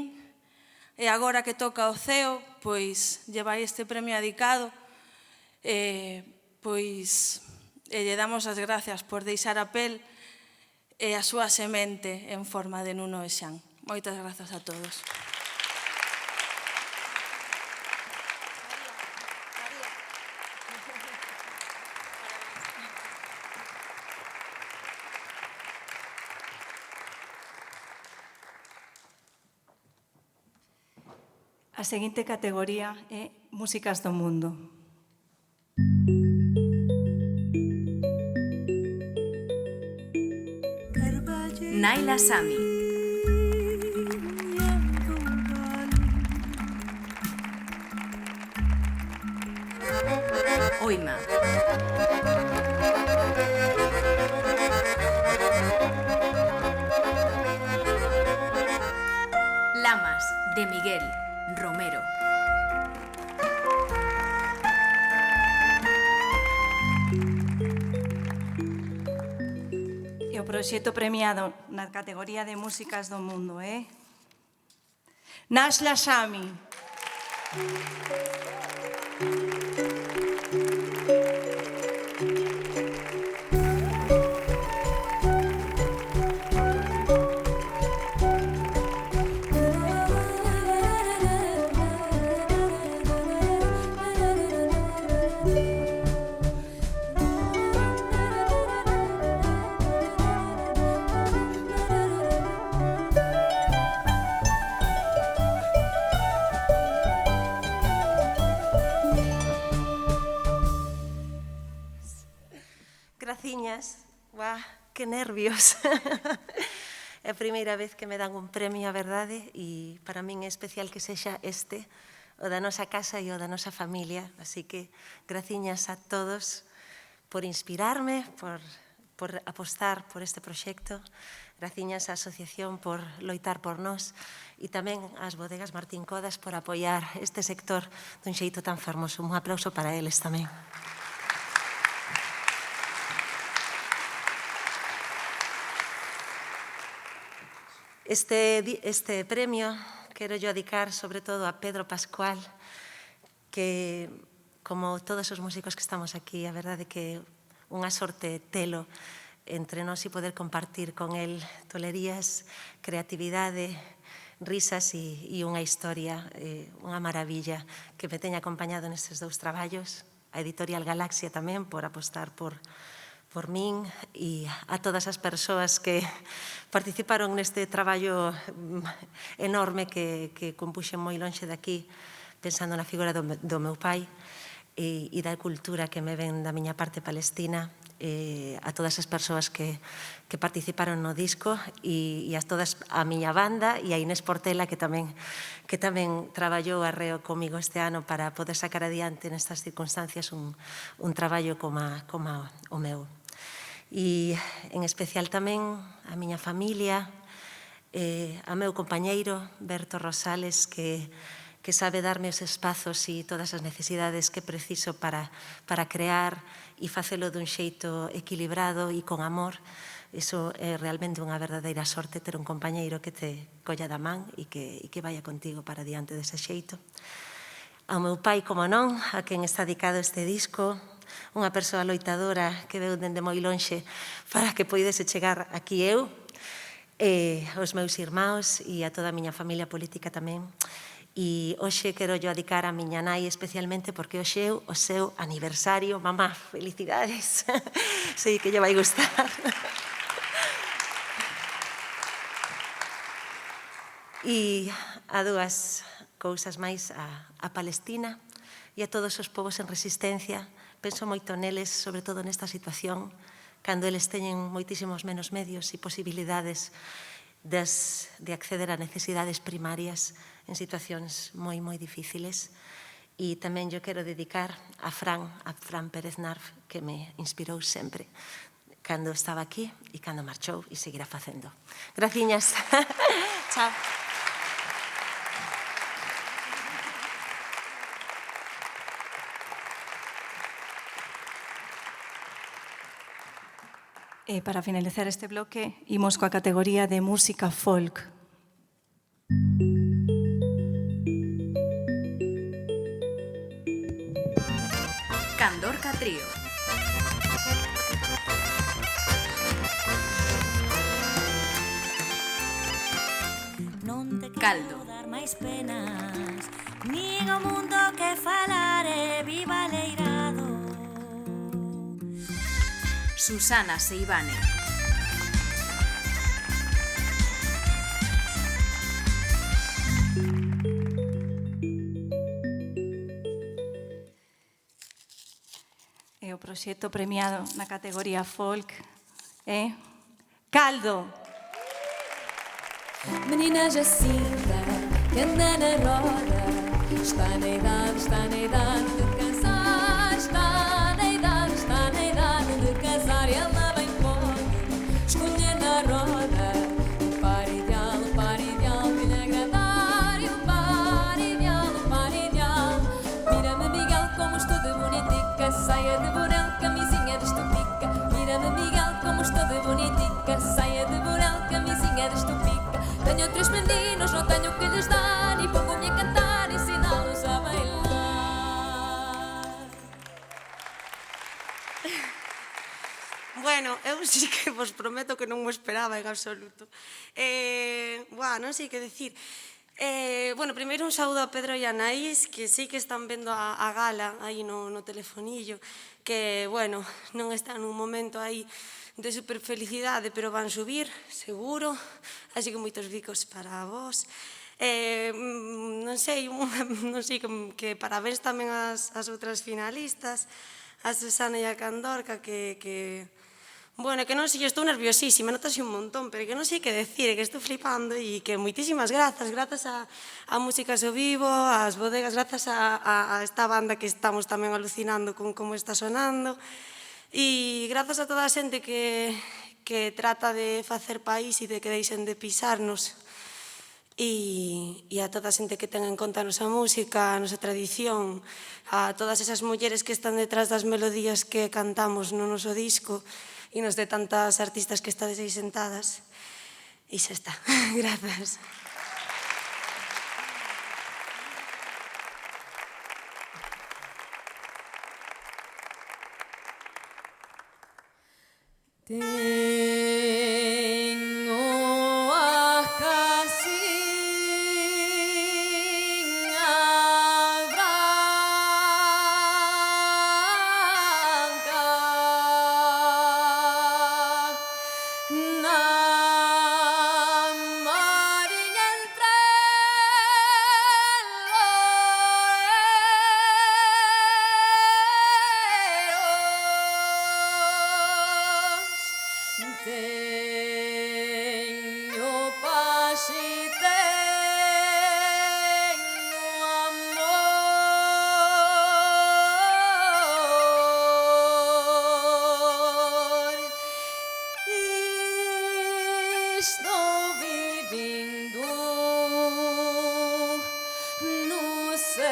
e agora que toca o ceo, pois llevai este premio dedicado, pois lle damos as gracias por deixar a pel e a súa semente en forma de Nuno e Xan. Moitas grazas a todos. A seguinte categoría é Músicas do Mundo. Naila Sami. Oima. Lamas, de Miguel Romero. E o proxecto premiado na categoría de Músicas do Mundo é Naila Sami. Graciñas, guau, que nervios. É a primeira vez que me dan un premio, a verdade, e para min é especial que sexa este, o da nosa casa e o da nosa familia. Así que, graciñas a todos por inspirarme, por apostar por este proxecto. Graciñas á asociación por loitar por nós e tamén ás bodegas Martín Codas por apoiar este sector dun xeito tan fermoso. Un aplauso para eles tamén. Este premio quero yo dedicar sobre todo a Pedro Pascual, que, como todos os músicos que estamos aquí, a verdade que unha sorte telo entre nós e poder compartir con el tolerías, creatividade, risas e unha historia, unha maravilla que me teña acompañado nestes dous traballos. A Editorial Galaxia tamén por apostar por min e a todas as persoas que participaron neste traballo enorme que compuxen moi lonxe de aquí, pensando na figura do meu pai e da cultura que me ven da miña parte palestina, a todas as persoas que participaron no disco e a todas a miña banda e a Inés Portela que tamén traballou arreo comigo este ano para poder sacar adiante nestas circunstancias un traballo como o meu. E en especial tamén a miña familia, a meu compañeiro Berto Rosales que sabe darme os espazos e todas as necesidades que preciso para crear e facelo dun xeito equilibrado e con amor. Iso é realmente unha verdadeira sorte ter un compañeiro que te colla da man e que vaya contigo para diante dese xeito. Ao meu pai, como non, a quen está dedicado este disco, unha persoa loitadora que veu dende moi lonxe para que poidese chegar aquí eu, aos meus irmãos e a toda a miña familia política tamén. E hoxe quero yo dedicar a miña nai especialmente porque hoxe é o seu aniversario. Mamá, felicidades. Sei que lle vai gustar. E a dúas cousas máis a Palestina e a todos os povos en resistencia. Penso moito neles, sobre todo nesta situación, cando eles teñen moitísimos menos medios e posibilidades de acceder a necesidades primarias en situacións moi, moi difíciles. E tamén yo quero dedicar a Fran Pérez Narf, que me inspirou sempre cando estaba aquí e cando marchou e seguirá facendo. Graciñas. Chao. E para finalizar este bloque, imos coa categoría de música folk. Candorca Trío. Caldo. Dar máis penas, nin o mundo que falare, viva leirado. Susana Seivane. E o proxecto premiado na categoría folk é Caldo. Menina Jacinta, que anda na roda, está na idade de casar, está na idade de casar, e ela bem pode escolher na roda o par ideal que lhe agradar, e o par ideal. Mira-me, Miguel, como estou de bonitica, saia de burel, camisinha de estupica. Mira-me, Miguel, como estou de bonitica, saia de burel, camisinha de estupica. Tenho 3 meninos, não tenho o que lhes dar, e pouco-me a cantar, ensiná-los a bailar. Bueno, eu sí que vos prometo que non mo esperaba en absoluto. Non sei que decir. Bueno, primeiro un saúdo a Pedro e a Anaís, que sí que están vendo a gala aí no telefonillo, que, bueno, non están nun momento aí de super felicidade, pero van subir, seguro, así que moitos bicos para vos. Non sei, que parabéns tamén ás outras finalistas, a Susana e a Candorca, que bueno, que non sei, estou nerviosísima, notase un montón, pero que non sei que decir, que estou flipando e que moitísimas grazas a Músicas ao Vivo, ás bodegas, grazas a esta banda que estamos tamén alucinando con como está sonando. E grazas a toda a xente que trata de facer país e de que deixen de pisarnos. E a toda a xente que ten en conta a nosa música, a nosa tradición, a todas esas mulleres que están detrás das melodías que cantamos no noso disco e nos de tantas artistas que estades aí sentadas. E xa está. Grazas. Tengo a casiña branca na mariña entre teño paz e teño amor e estou vivindo no céu.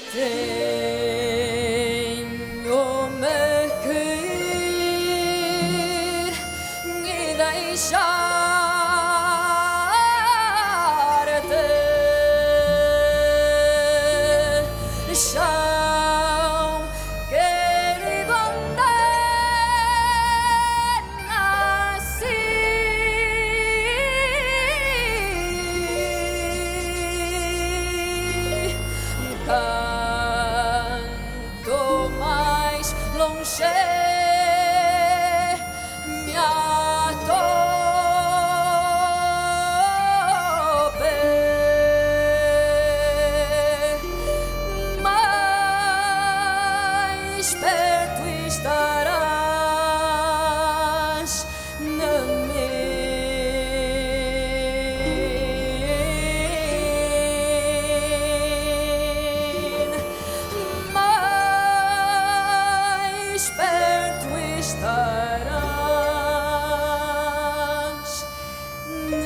Teñome que ir e deixarte. Xa querido onde nací. Canto máis lonxe me atope, máis perto estarás de min. Mais perto estarás de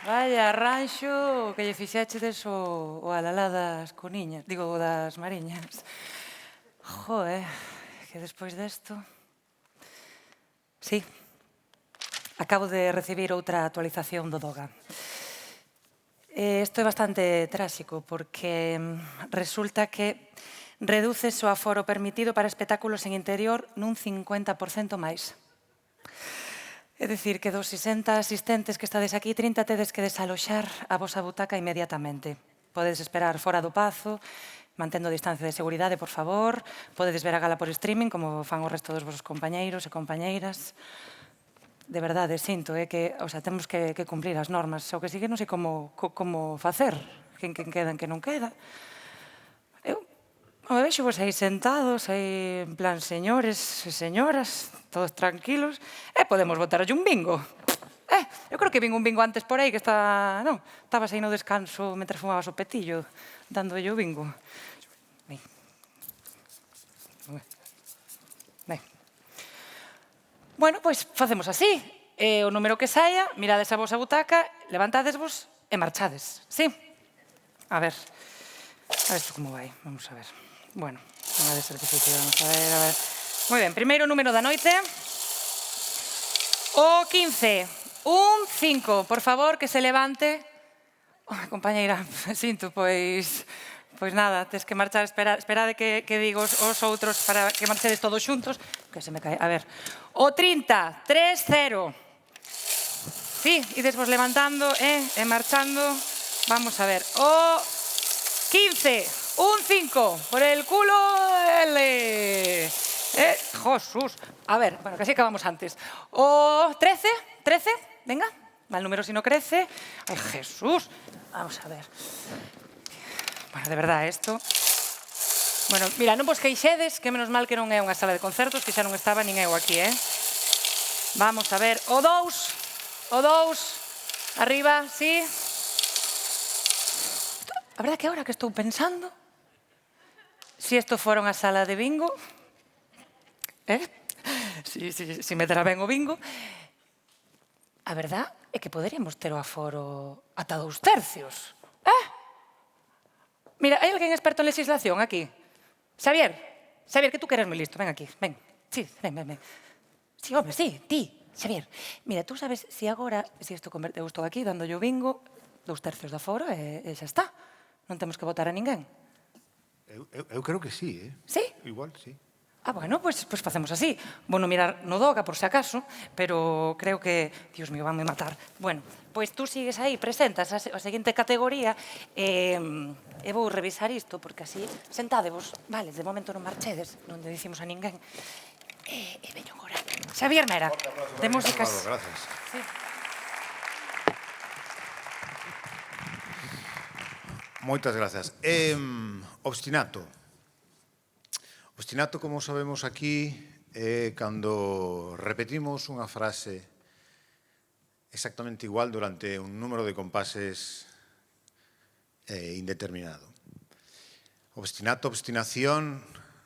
Vaya arranxo que lle fixechedes o alalá das coniñas, digo, das mariñas. Joe, que despois desto... Sí, acabo de recibir outra actualización do Doga. Isto é bastante tráxico porque resulta que reduces o aforo permitido para espectáculos en interior nun 50% máis. É dicir, que dos 60 asistentes que estades aquí, 30 tedes que desaloxar a vosa butaca inmediatamente. Podedes esperar fora do pazo, mantendo a distancia de seguridade, por favor. Podedes ver a gala por streaming, como fan o resto dos vosos compañeiros e compañeiras. De verdade, sinto, que temos que cumplir as normas. O que sí que non sei como facer. Quen queda, en que non queda. Eu vexo vos aí sentados, aí en plan señores e señoras, todos tranquilos, e podemos botarlle un bingo. Eu creo que vin un bingo antes por aí que está... Non, estabas aí no descanso mentre fumabas o petillo, dándolle o bingo. Bueno, pois facemos así. O número que saia, mirades a vosa butaca, levantadesvos e marchades. Sí? A ver isto como vai, vamos a ver. Bueno, non ha de ser difícil, vamos a ver. Moi ben, primeiro número da noite. O 15. Un 5, por favor, que se levante. Compañeira, sinto, pois nada, tes que marchar, esperade que digo os outros para que marchedes todos xuntos, que se me cae. A ver, o 30, 3-0. Sí, idesvos levantando e marchando. Vamos a ver, o 15. Un 5, por el culo, L. Jesús. A ver, bueno, casi acabamos antes. O 13, venga, mal número si no crece. Ay, Jesús. Vamos a ver. Bueno, de verdad, esto... Bueno, mira, non vos queixedes, que menos mal que non é unha sala de concertos, que xa non estaba nin eu aquí, Vamos a ver, o 2, arriba, sí. A verdade que agora que estou pensando, si isto fora unha sala de bingo, si me dará ben o bingo, a verdade é que poderíamos ter o aforo ata 2 tercios. Mira, hai alguén experto en legislación aquí? Xavier, que tú que eres moi listo, ven aquí, ven. Sí, ven. Sí, home, sí, ti, Xavier. Mira, tú sabes si agora, si isto converte, eu estou aquí dándolle o bingo, 2 tercios de aforo e xa está. Non temos que votar a ninguén. Eu creo que sí, Sí? Igual, sí. Bueno, pois facemos así. Vou non mirar no Doga, por se acaso, pero creo que... Dios mío, vanme matar. Bueno, pois tú sigues aí, presentas a seguinte categoría e vou revisar isto, porque así sentádevos, vale, de momento non marchedes, non lle dicimos a ninguén. E veño agora. Xavier Mera, de músicas... Gracias. Sí. Moitas grazas. Obstinato. Obstinato, como sabemos aquí, é cando repetimos unha frase exactamente igual durante un número de compases indeterminado. Obstinato, obstinación,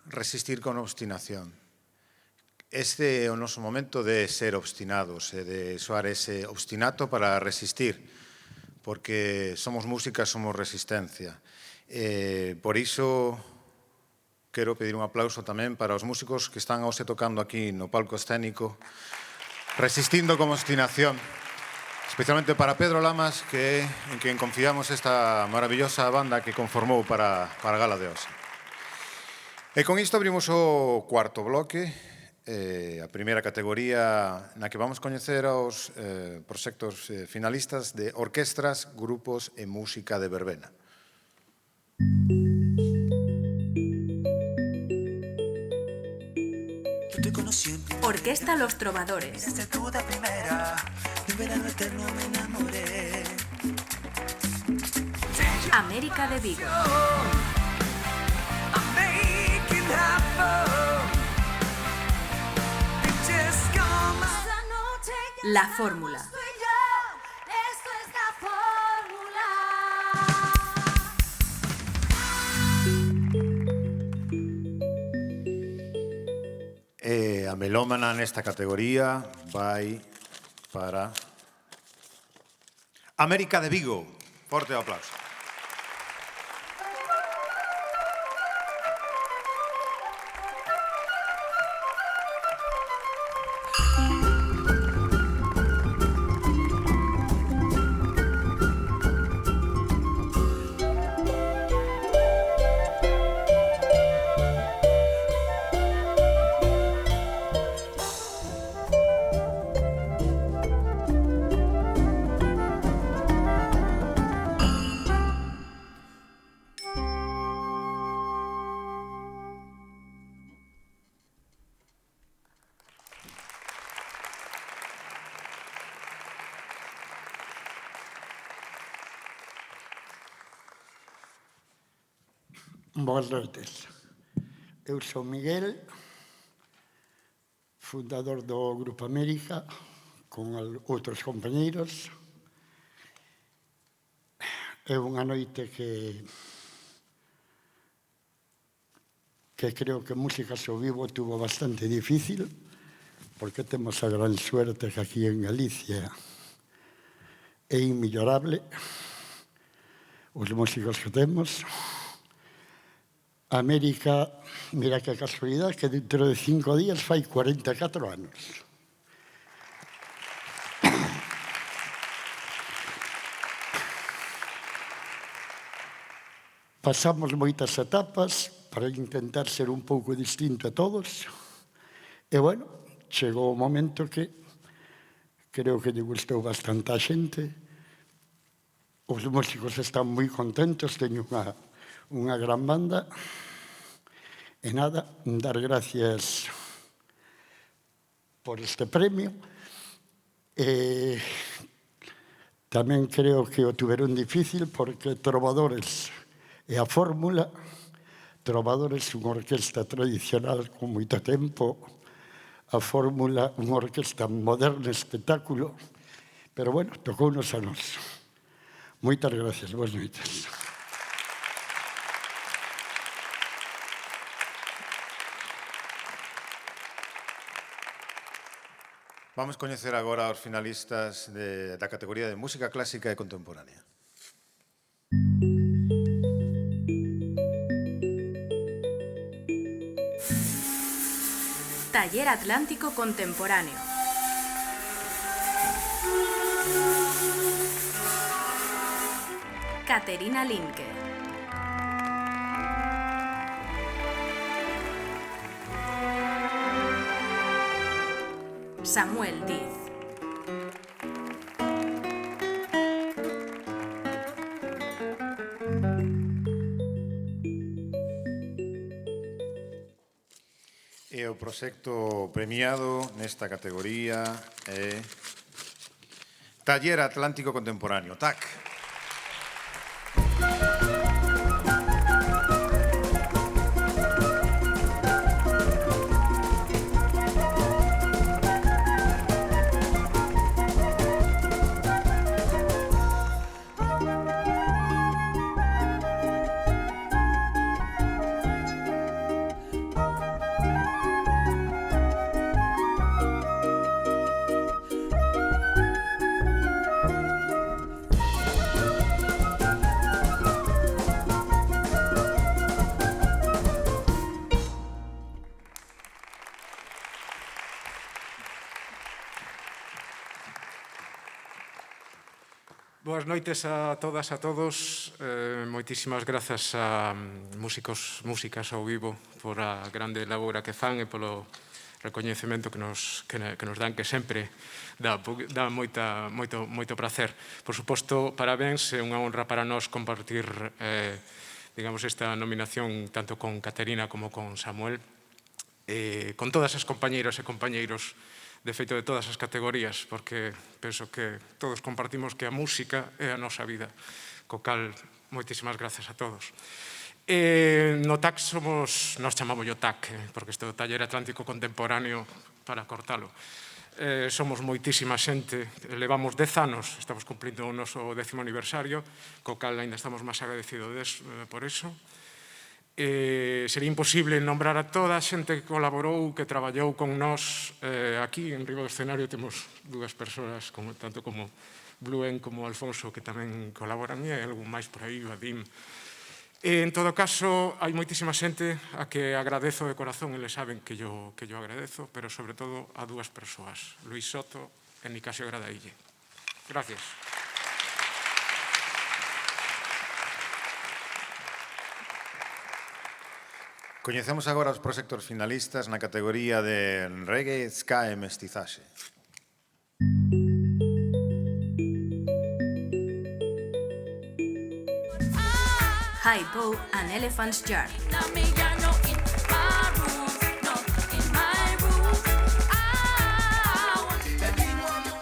resistir con obstinación. Este é o noso momento de ser obstinados e de soar ese obstinato para resistir, porque somos música, somos resistencia. Por iso, quero pedir un aplauso tamén para os músicos que están hoxe tocando aquí no palco escénico, resistindo con obstinación. Especialmente para Pedro Lamas, que é en quen confiamos esta maravillosa banda que conformou para a gala de hoxe. E con isto abrimos o cuarto bloque, a primeira categoría na que vamos coñecer aos proxectos finalistas de orquestras, grupos e música de verbena. Orquesta Los Trovadores. Desde tu de primera, de un verano eterno me enamoré. América de Vigo. La Fórmula. Esto es la fórmula. A melómana nesta categoría vai para América de Vigo. Forte aplauso. Boas noites. Eu sou Miguel, fundador do Grupo América, con outros compañeiros. É unha noite que creo que música ao vivo tuvo bastante difícil, porque temos a gran suerte que aquí en Galicia é inmellorable os músicos que temos. América, mira que casualidade, que dentro de 5 días fai 44 anos. Pasamos moitas etapas para intentar ser un pouco distinto a todos. E, bueno, chegou o momento que creo que lle gustou bastante a xente. Os músicos están moi contentos, teño unha gran banda. E nada, dar gracias por este premio. Tamén creo que o tuveron difícil porque Trovadores e a Fórmula. Trovadores, unha orquesta tradicional con moito tempo. A Fórmula, unha orquesta moderna, espectáculo. Pero, bueno, tocounos a nós. Moitas gracias, boas noites. Vamos coñecer agora os finalistas da categoría de música clásica e contemporánea. Taller Atlántico Contemporáneo. Caterina Linke. Samuel Diz. E o proxecto premiado nesta categoría é Taller Atlántico Contemporáneo, TAC. Boas noites a todas, a todos. Moitísimas grazas a músicas ao vivo por a grande labora que fan e polo recoñecemento que nos dan, que sempre dá moito prazer. Por suposto, parabéns, é unha honra para nós compartir digamos, esta nominación tanto con Caterina como con Samuel, con todas as compañeiras e compañeiros de feito de todas as categorías, porque penso que todos compartimos que a música é a nosa vida, co cal, moitísimas grazas a todos. No TAC nos chamamos o TAC, porque este é o Taller Atlántico Contemporáneo para cortalo. Somos moitísima xente, levamos 10 anos, estamos cumplindo o noso 10º aniversario, co cal ainda estamos máis agradecidos por eso. Sería imposible nombrar a toda a xente que colaborou, que traballou con nós. Aquí, en riba do escenario, temos 2 persoas, tanto como Bluen como Alfonso, que tamén colaboran, e hai algún máis por aí, Vadim. En todo caso, hai moitísima xente a que agradezo de corazón, eles saben que yo agradezo, pero sobre todo a 2 persoas, Luis Soto e Nicasio Gradaille. Gracias. Coñecemos agora os proxectos finalistas na categoría de reggae, ska e mestizaxe. Hypo and Elephant's Jar.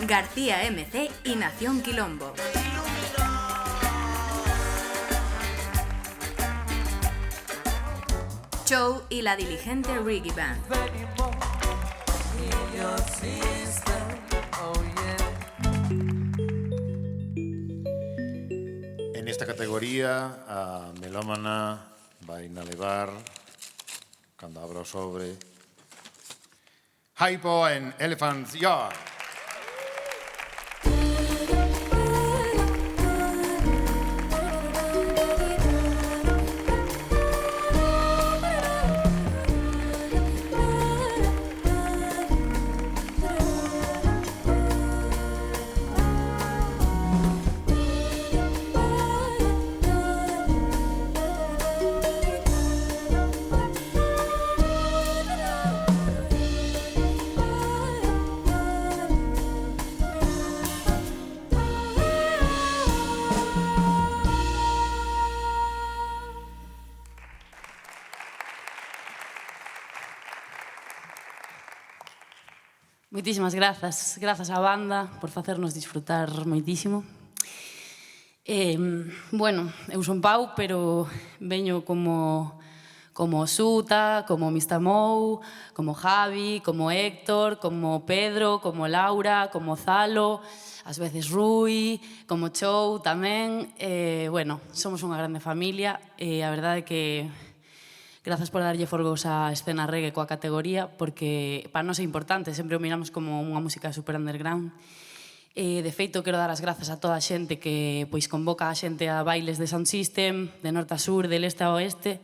García MC y Nación Quilombo. Joe y la Diligente Reggae Band. En esta categoría, a melómana vai na levar, cando abra o sobre, Hypo and Elephant's Yard. Moitísimas grazas. Grazas á banda por facernos disfrutar moitísimo. Bueno, eu son Pau, pero veño como Suta, como Mistamou, como Javi, como Héctor, como Pedro, como Laura, como Zalo, ás veces Rui, como Chou tamén. Bueno, somos unha grande familia e a verdade é que grazas por darlle folgos á escena reggae coa categoría, porque para nós é importante, sempre o miramos como unha música super underground. De feito, quero dar as grazas a toda a xente que convoca a xente a bailes de sound system, de norte a sur, de leste a oeste,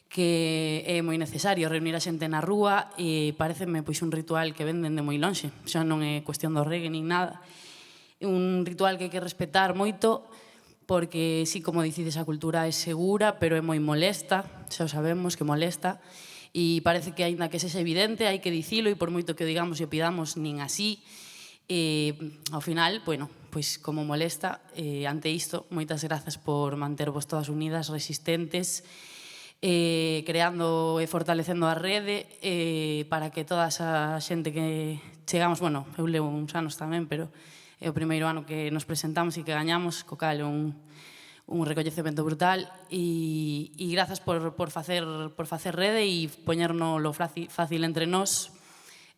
que é moi necesario reunir a xente na rúa e pareceme un ritual que venden de moi lonxe. Xa non é cuestión do reggae nin nada. É un ritual que hai que respetar moito, porque, sí, como dicides, a cultura é segura, pero é moi molesta, xa o sabemos que molesta, e parece que, aínda que sexa evidente, hai que dicilo, e por moito que o digamos e o pidamos, nin así. Ao final, bueno, pois como molesta, ante isto, moitas grazas por mantervos todas unidas, resistentes, creando e fortalecendo a rede, para que toda esa xente que chegamos, bueno, eu levo uns anos tamén, pero é o primeiro ano que nos presentamos e que gañamos, co cal un recoñecemento brutal, e grazas por facer rede e poñernos lo fácil entre nós.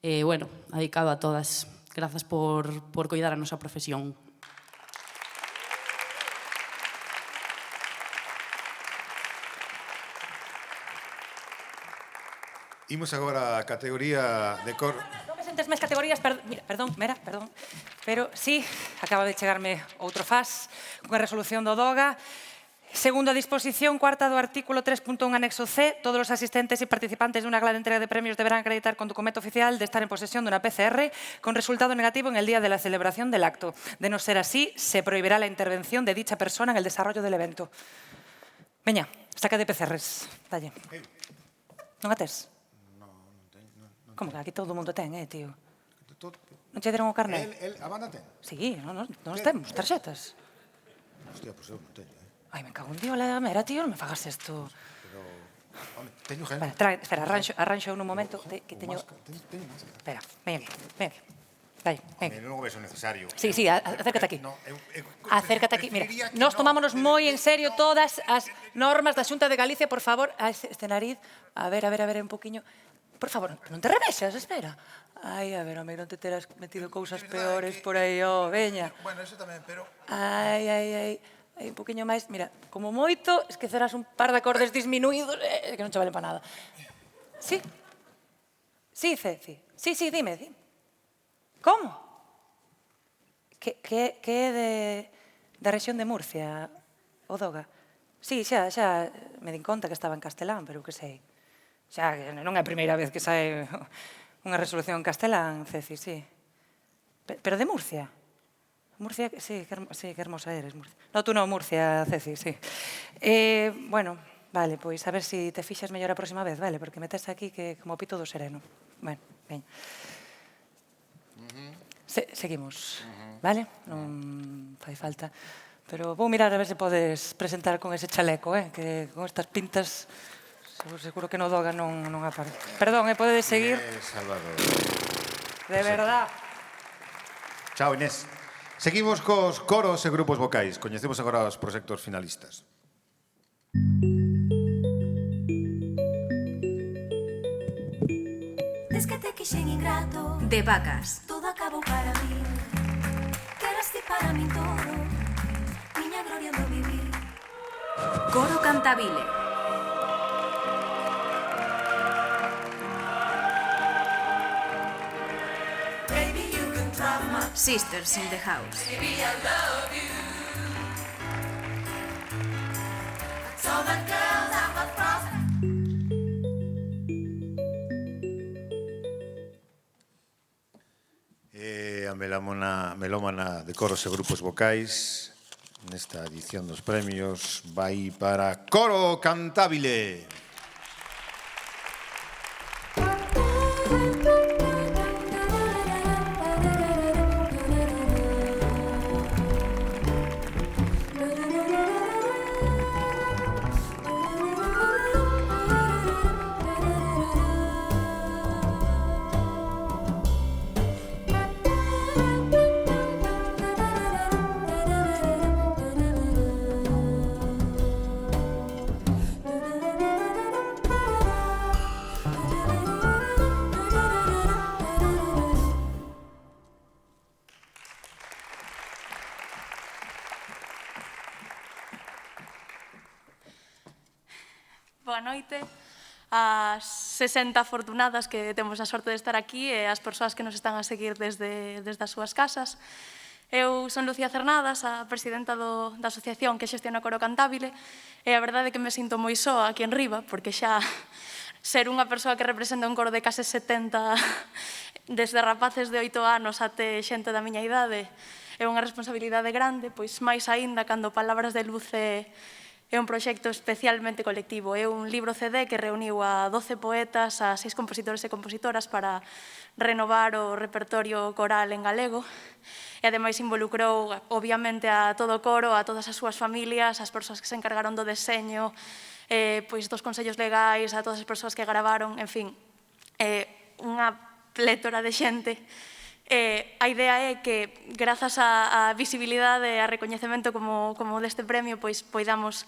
Bueno, dedicado a todas. Grazas por coidar a nosa profesión. Imos agora a categoría de cor... Non me sentes máis categorías, perdón, pero sí, acaba de chegarme outro faz, unha resolución do DOGA, Segundo a disposición cuarta do artículo 3.1 anexo C, todos os asistentes e participantes dunha gala de entrega de premios deberán acreditar con documento oficial de estar en posesión dunha PCR con resultado negativo en el día de la celebración del acto. De no ser así, se prohibirá la intervención de dicha persona en el desarrollo del evento. Veña, saca de PCRs. Dalle. Non a tes? Como que aquí todo o mundo ten, tío? Non che deron o carné? A banda ten? Sí, non temos tarxetas. Hostia, pois eu non teño. Ai, me cago en Dios, la mera, tío, non me fagas isto. Pero, home, teño gen. Espera, arranxo nun momento que teño... Espera, ven aquí. Vai, ven. Non o ves necesario. Sí, acércate aquí. Acércate aquí. Mira, nos tomámonos moi en serio todas as normas da Xunta de Galicia, por favor. Este nariz, a ver, un poquinho. Por favor, non te revexas, espera. Ai, a ver, home, non te terás metido cousas peores por aí, veña. Bueno, eso tamén, pero... Ai, un poquinho máis. Mira, como moito, esquecerás un par de acordes disminuídos que non che valen para nada. Sí? Sí, Ceci. Sí, dime. Como? Que é da rexión de Murcia, o Doga? Sí, xa me din conta que estaba en castelán, pero que sei. Xa non é a primeira vez que sae unha resolución en castelán, Ceci, sí. Pero de Murcia? Murcia, sí, que hermosa eres, Murcia. No, tú non, Murcia, Ceci, sí. Bueno, vale, pois a ver se te fixas mellor a próxima vez, vale? Porque metes aquí que como pito do sereno. Bueno, veña. Seguimos, vale? Non fai falta. Pero vou mirar a ver se podes presentar con ese chaleco, que con estas pintas seguro que no Doga non aparece. Perdón, podedes seguir? Salvador. De verdad. Chao, Inés. Seguimos cos coros e grupos vocais. Coñecemos agora os proxectos finalistas. Des que te quixen ingrato, De Vacas. todo acabou para mí. Que eras ti para mí todo, miña gloria do vivir. Coro Cantabile. Baby, you can drive my Sisters in the House. baby, I love you. So the girls have a frost. A melómana de coros e grupos vocais nesta edición dos premios vai para Coro Cantabile. Boa noite ás 60 afortunadas que temos a sorte de estar aquí e as persoas que nos están a seguir desde as súas casas. Eu son Lucía Cernadas, a presidenta da asociación que xestiona Coro Cantabile, e a verdade é que me sinto moi soa aquí en riba, porque xa ser unha persoa que representa un coro de case 70, desde rapaces de 8 anos até xente da miña idade, é unha responsabilidade grande, pois máis aínda cando Palabras de Luz é un proxecto especialmente colectivo. É un libro CD que reuniu a 12 poetas, a 6 compositores e compositoras para renovar o repertorio coral en galego. E ademais involucrou, obviamente, a todo o coro, a todas as súas familias, as persoas que se encargaron do deseño, pois dos consellos legais, a todas as persoas que gravaron, en fin, unha plétora de xente. A idea é que, grazas á visibilidade e a recoñecemento como deste premio, pois poidamos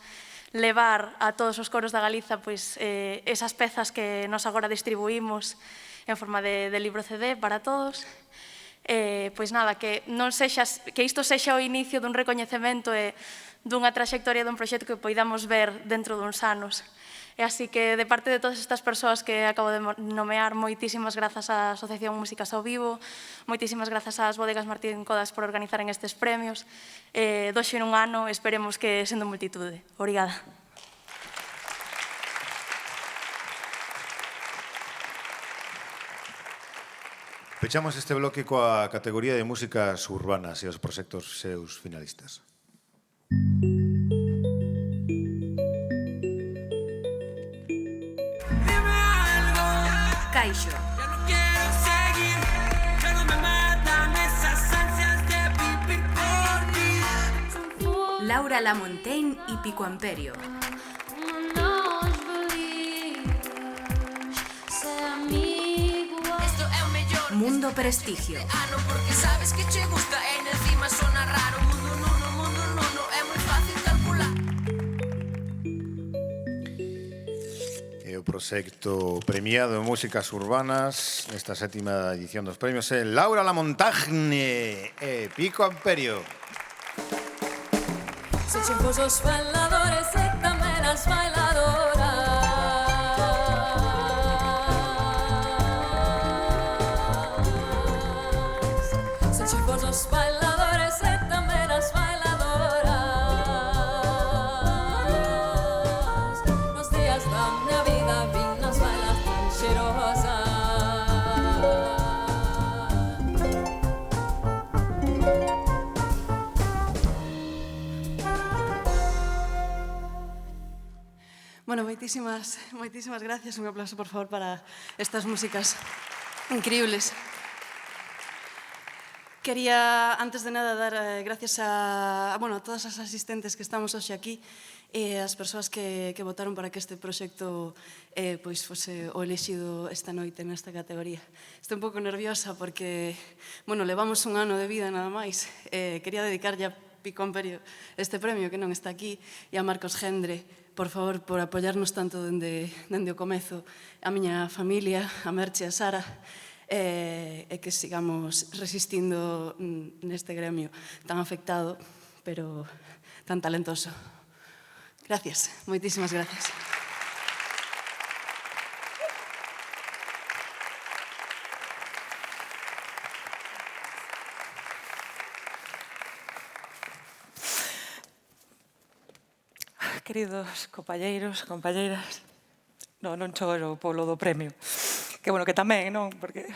levar a todos os coros da Galiza pois esas pezas que nos agora distribuímos en forma de libro CD para todos. Pois nada, que isto sexa o inicio dun recoñecemento e dunha traxectoria dun proxecto que poidamos ver dentro duns anos. E así que, de parte de todas estas persoas que acabo de nomear, moitísimas grazas á Asociación Músicas ao Vivo, moitísimas grazas ás Bodegas Martín Codas por organizaren estes premios. Doxe nun ano, esperemos que sendo multitude. Obrigada. Pechamos este bloque coa categoría de músicas urbanas e os proxectos seus finalistas. Caixo. Laura Lamontagne y Pico Amperio. Mundo Prestigio. Porque sabes que che gusta e encima sona raro. Mundo nuno, é moi fácil calcular. E o proxecto premiado en músicas urbanas nesta 7ª edición dos premios é Laura Lamontagne e Pico Amperio. Se chifos os bailadores e tamén as bailadoras. Se chifos os bailadores e tamén as bailadoras. Nos días da miña vida vin nas bailas tan xerosas. Bueno, moitísimas gracias. Un aplauso, por favor, para estas músicas increíbles. Quería, antes de nada, dar gracias a todas as asistentes que estamos hoxe aquí e as persoas que votaron para que este proxecto fose o elexido esta noite nesta categoría. Estou un pouco nerviosa porque, levamos un ano de vida nada máis. Quería dedicarlle a Pico Amperio este premio, que non está aquí, e a Marcos Gendre, por favor, por apoiarnos tanto dende o comezo, a miña familia, a Merche e a Sara, e que sigamos resistindo neste gremio tan afectado, pero tan talentoso. Gracias, moitísimas gracias. Queridos compañeiros, compañeiras, non choro polo do premio, que bueno, que tamén, non? Porque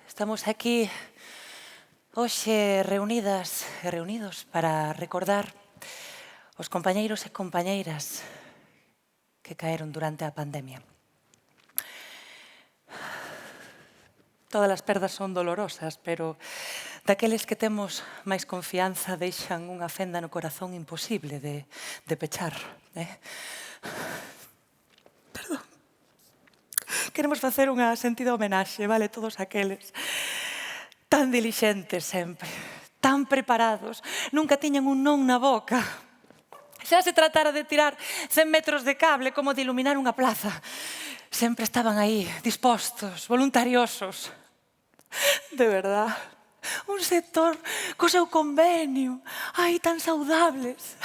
estamos aquí hoxe reunidas e reunidos para recordar os compañeiros e compañeiras que caeron durante a pandemia. Todas as perdas son dolorosas, pero daqueles que temos máis confianza deixan unha fenda no corazón imposible de pechar. Perdón. Queremos facer unha sentida homenaxe, vale? Todos aqueles tan dilixentes sempre, tan preparados, nunca tiñan un non na boca. Xa se tratara de tirar 100 metros de cable como de iluminar unha plaza. Sempre estaban aí, dispostos, voluntariosos. De verdad, un sector co seu convenio, ai, tan saudables.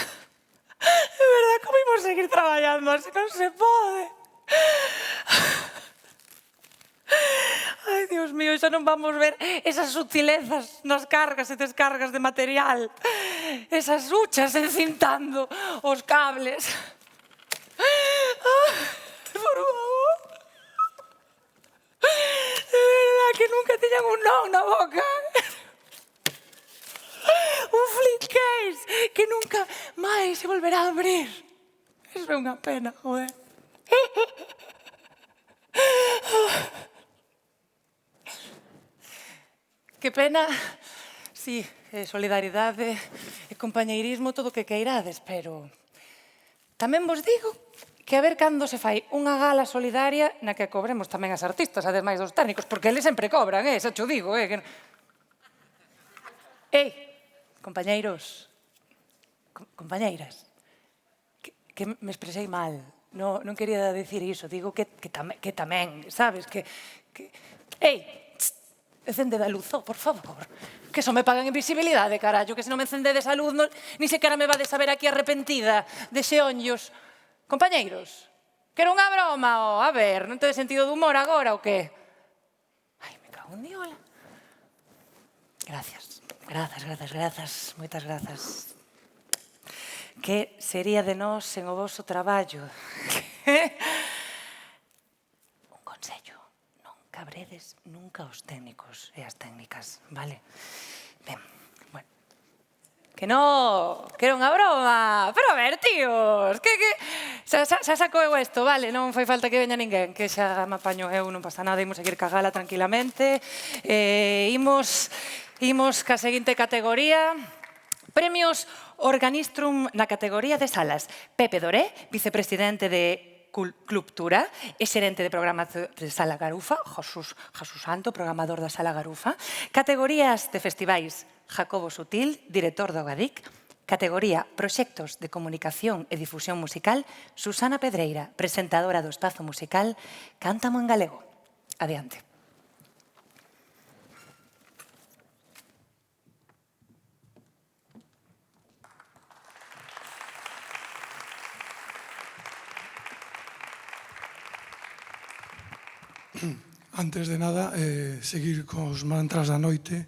De verdad, como imos seguir traballando así? Non se pode. Ai, Dios mío, xa non vamos ver esas sutilezas nas cargas e descargas de material, esas huchas encintando os cables. Por favor. De verdad que nunca tiñan un non na boca. Un flip case que nunca máis se volverá a abrir. Eso é unha pena, joder. Que pena, sí, solidaridade e compañeirismo, todo o que queirades, pero tamén vos digo que a ver cando se fai unha gala solidaria na que cobremos tamén as artistas, ademais dos técnicos, porque eles sempre cobran, xa cho digo, Ei, compañeiros, compañeiras, que me expresei mal, non quería dicir iso, digo que tamén, sabes, Ei, Encendede a luz, por favor. Que só me pagan en visibilidade, carallo, que se non me encendedes a luz, ni sequera me vades a ver aquí arrepentida de xeonllos. Compañeiros, que era unha broma, a ver, non tedes sentido de humor agora, ou que? Ai, me cago en diola. Gracias, moitas grazas. Que sería de nós sen o voso traballo? Un consello, non cabredes nunca os técnicos e as técnicas, vale? Ben, bueno. Que non, que era unha broma. Pero a ver, tíos, que xa saco eu isto, vale? Non fai falta que veña ninguén, que xa me apaño eu, non pasa nada, imos seguir cagala tranquilamente. Imos ca seguinte categoría. Premios Organistrum na categoría de salas. Pepe Doré, vicepresidente de Cultura e xerente de programación de Sala Garufa. Jesús Santo, programador da Sala Garufa. Categorías de festivais. Jacobo Sutil, director do Agadic. Categoría Proxectos de Comunicación e Difusión Musical. Susana Pedreira, presentadora do espazo musical Cántamo en Galego. Adiante. Antes de nada, seguir cos mantras da noite,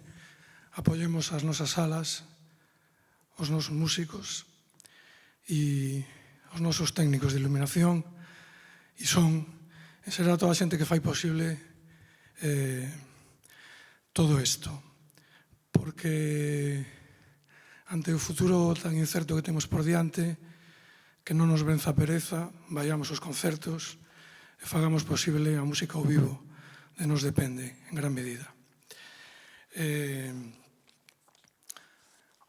apoyemos as nosas salas, os nosos músicos e os nosos técnicos de iluminación, e será toda a xente que fai posible todo isto. Porque ante o futuro tan incerto que temos por diante, que non nos venza a pereza, vayamos aos concertos e fagamos posible a música ao vivo, de nos depende, en gran medida.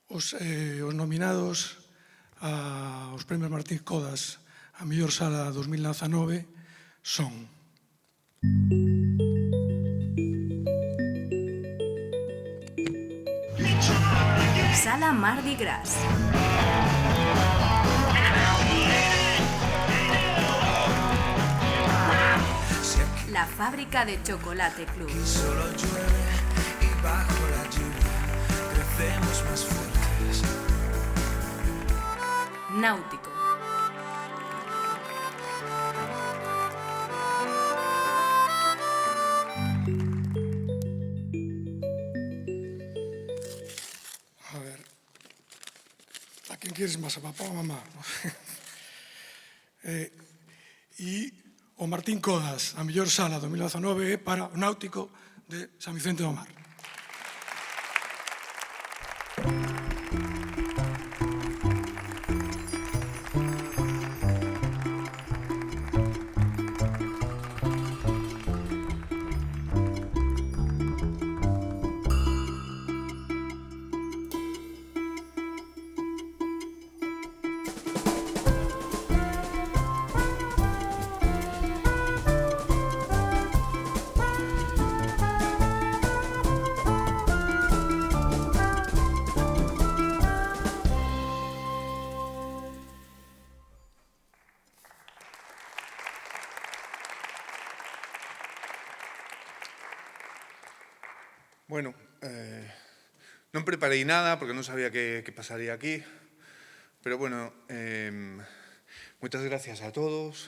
Os nominados aos Premios Martín Codas a mellor sala 2019 son Sala Mardi Gras. La Fábrica de Chocolate Club. Solo llueve y bajo la lluvia crecemos más fuertes. Náutico. A ver, ¿a quién quieres más? ¿A papá o a mamá? E o Martín Codas, a mellor sala 2019 é para o Náutico de San Vicente do Mar. Bueno, non preparei nada porque non sabía que pasaría aquí, pero bueno, moitas gracias a todos.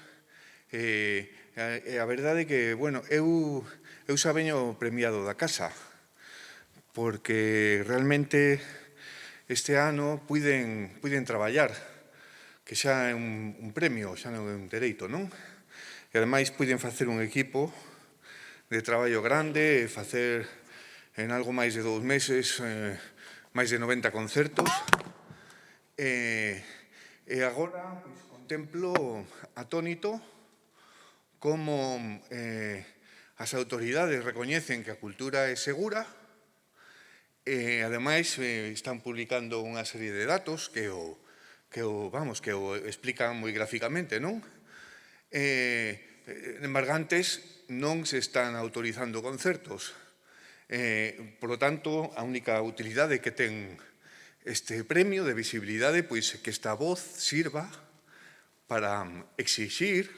A verdade é que, bueno, eu xa veño premiado da casa, porque realmente este ano puiden traballar, que xa é un premio, xa non é un dereito, non? E ademais puiden facer un equipo de traballo grande e facer en algo máis de 2 meses, máis de 90 concertos. E agora contemplo atónito como as autoridades recoñecen que a cultura é segura e, ademais, están publicando unha serie de datos que o explican moi gráficamente, non? Embargantes non se están autorizando concertos. Por lo tanto, a única utilidade que ten este premio de visibilidade pois que esta voz sirva para exixir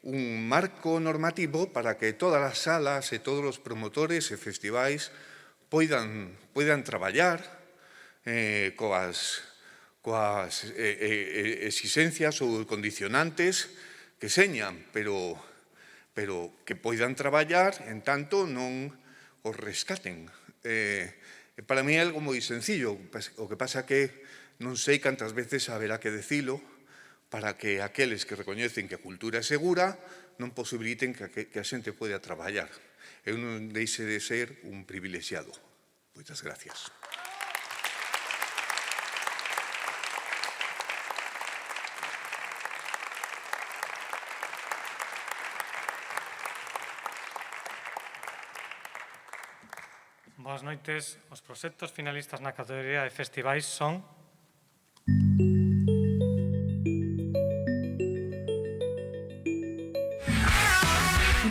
un marco normativo para que todas as salas e todos os promotores e festivais poidan traballar coas exixencias ou condicionantes que señan, pero que poidan traballar en tanto non os rescaten. Para mí é algo moi sencillo, o que pasa que non sei cantas veces haberá que decilo para que aqueles que recoñecen que a cultura é segura non posibiliten que a xente poida traballar. Eu non deixe de ser un privilexiado. Moitas gracias. Boas noites. Os proxectos finalistas na categoría de festivais son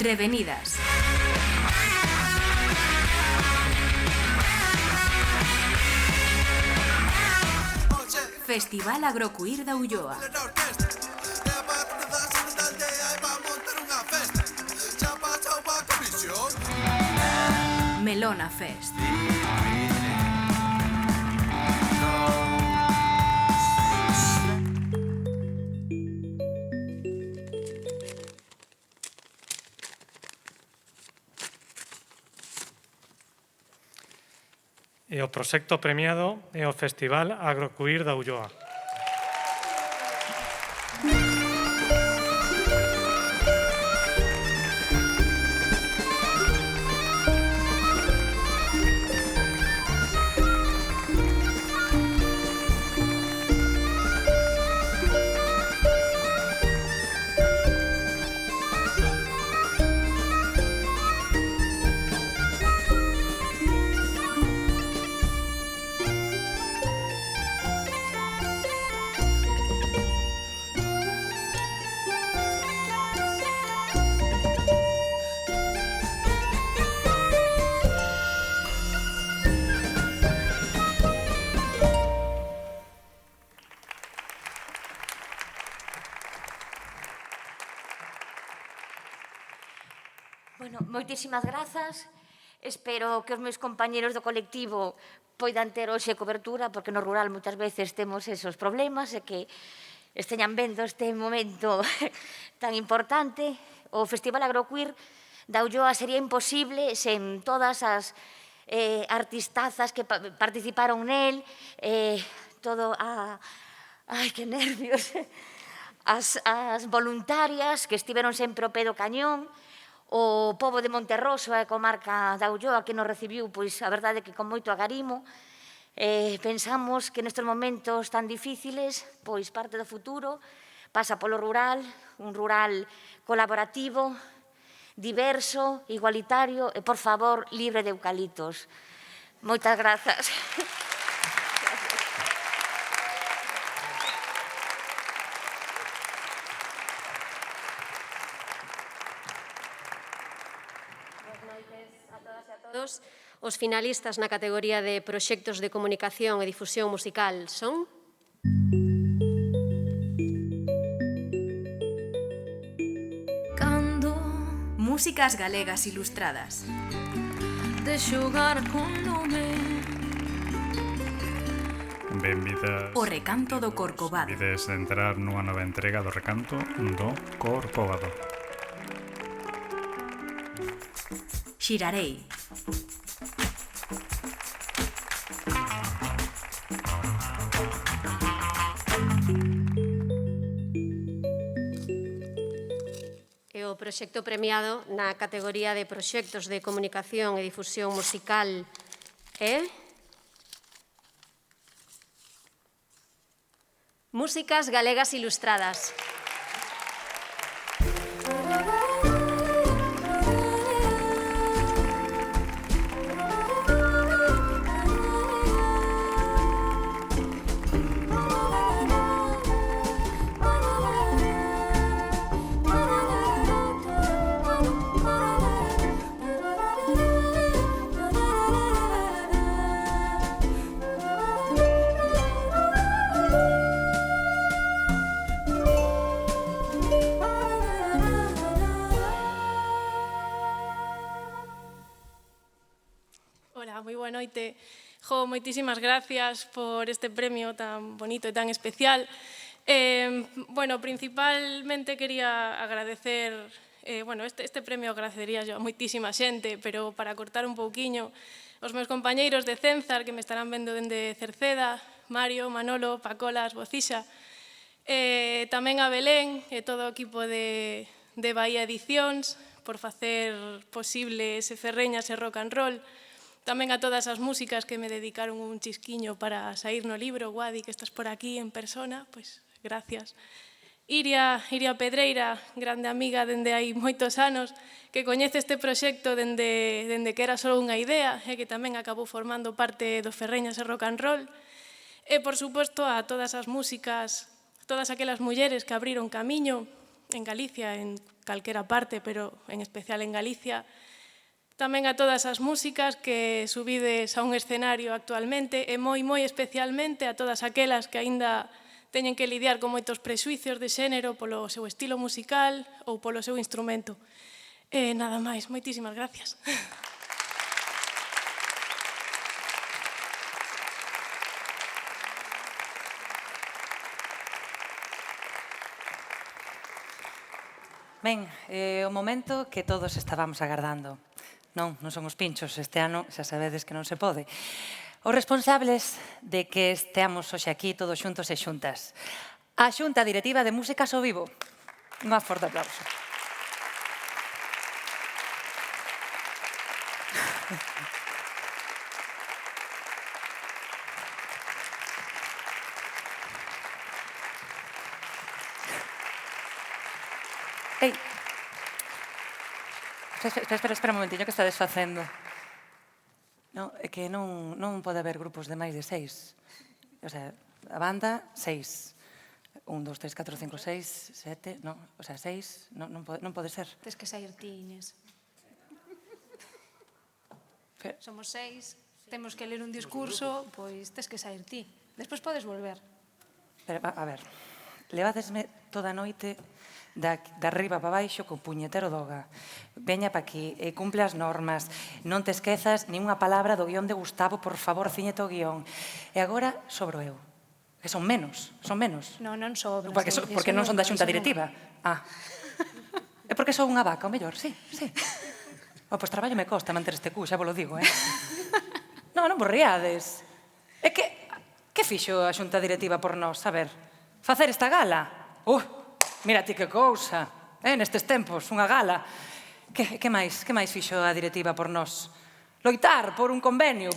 Revenidas. Festival Agrocuir da Ulloa. Melona Fest. E o proxecto premiado é o Festival Agrocuir da Ulloa. Bueno, moitísimas grazas. Espero que os meus compañeros do colectivo poidan ter hoxe cobertura, porque no rural moitas veces temos esos problemas e que esteñan vendo este momento tan importante. O Festival Agrocuir da Ulloa sería imposible sen todas as artistazas que participaron nel, todo a... Ai, que nervios! As voluntarias que estiveron sempre ao pé do cañón, o pobo de Monterroso e a comarca da Ulloa que nos recibiu, pois a verdade que con moito agarimo. Pensamos que nestes momentos tan difíciles, pois parte do futuro pasa polo rural, un rural colaborativo, diverso, igualitario e, por favor, libre de eucaliptos. Moitas grazas. Os finalistas na categoría de proxectos de comunicación e difusión musical son... Cando Músicas galegas ilustradas. De xogar con lume. Benvidas. O recanto do Corcovado. Benvides de entrar nunha nova entrega do recanto do Corcovado. Xirarei. E o proxecto premiado na categoría de proxectos de comunicación e difusión musical é... Músicas galegas ilustradas. que, moitísimas gracias por este premio tan bonito e tan especial. Bueno, principalmente quería agradecer, este premio agradecería yo a moitísima xente, pero para cortar un pouquiño, os meus compañeiros de Cenzar, que me estarán vendo dende Cerceda, Mario, Manolo, Pacolas, Bocixa, tamén a Belén e todo o equipo de Bahía Edicións por facer posible ese Ferreñas e rock and roll. Tamén a todas as músicas que me dedicaron un chisquiño para sair no libro. Guadi, que estás por aquí en persona, pois gracias. Iria Pedreira, grande amiga dende hai moitos anos, que coñece este proxecto dende que era só unha idea e que tamén acabou formando parte do Ferreñas e rock and roll. E, por suposto, a todas as músicas, todas aquelas mulleres que abriron camiño en Galicia, en calquera parte, pero en especial en Galicia. Tamén a todas as músicas que subides a un escenario actualmente e moi especialmente a todas aquelas que aínda teñen que lidiar con moitos prexuicios de xénero polo seu estilo musical ou polo seu instrumento. Nada máis, moitísimas gracias. Ben, o momento que todos estábamos agardando. Non son os pinchos, este ano xa sabedes que non se pode. Os responsables de que esteamos hoxe aquí todos xuntos e xuntas. A Xunta Directiva de Músicas ao Vivo. Un forte aplauso. Ei. Espera un momentiño, que estades facendo? Non, é que non pode haber grupos de máis de 6. O sea, a banda, 6. 1, 2, 3, 4, 5, 6, 7, non, o sea, 6, non pode ser. Tes que sair ti, Inés. Somos 6, temos que ler un discurso, pois tes que sair ti. Despois podes volver. Pero, a ver, levadesme toda a noite de arriba para baixo con puñetero doga. Veña pa aquí, cumple as normas, non te esquezas nin unha palabra do guión de Gustavo, por favor, ciñete o guión. E agora sobro eu. Que son menos. Non sobras. Porque non son da Xunta Directiva. É porque sou unha vaca, o mellor, sí. Pois traballo me costa manter este cu, xa vos lo digo, Non vos riades. É que fixo a Xunta Directiva por nós, a ver? Facer esta gala? Mira ti que cousa, nestes tempos, unha gala. Que máis fixo a directiva por nós? Loitar por un convenio?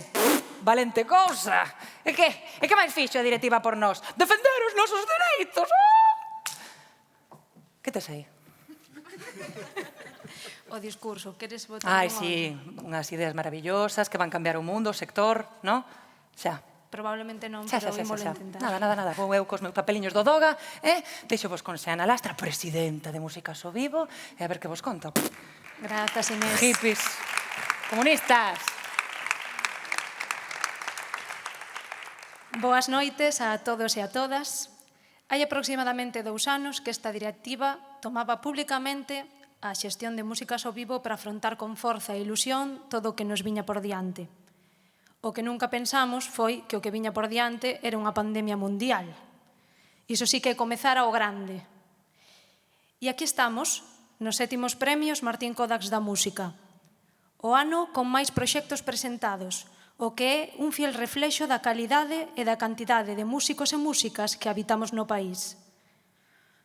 Valente cousa. E que máis fixo a directiva por nós? Defender os nosos dereitos. Que tes aí? O discurso, queres votar? Sí, unhas ideas maravillosas que van cambiar o mundo, o sector, non? Xa. Probablemente non, pero ímolo intentar. Nada. Vou eu cos meus papeliños do Doga, deixo vos con Xeana Lastra, presidenta de Músicas ao Vivo, e a ver que vos conto. Grazas, Inés. Hippies, comunistas. Boas noites a todos e a todas. Hai aproximadamente 2 anos que esta directiva tomaba públicamente a xestión de Músicas ao Vivo para afrontar con forza e ilusión todo o que nos viña por diante. O que nunca pensamos foi que o que viña por diante era unha pandemia mundial. Iso sí que comezara o grande. E aquí estamos, nos 7º premios Martín Kodax da Música. O ano con máis proxectos presentados, o que é un fiel reflexo da calidade e da cantidade de músicos e músicas que habitamos no país.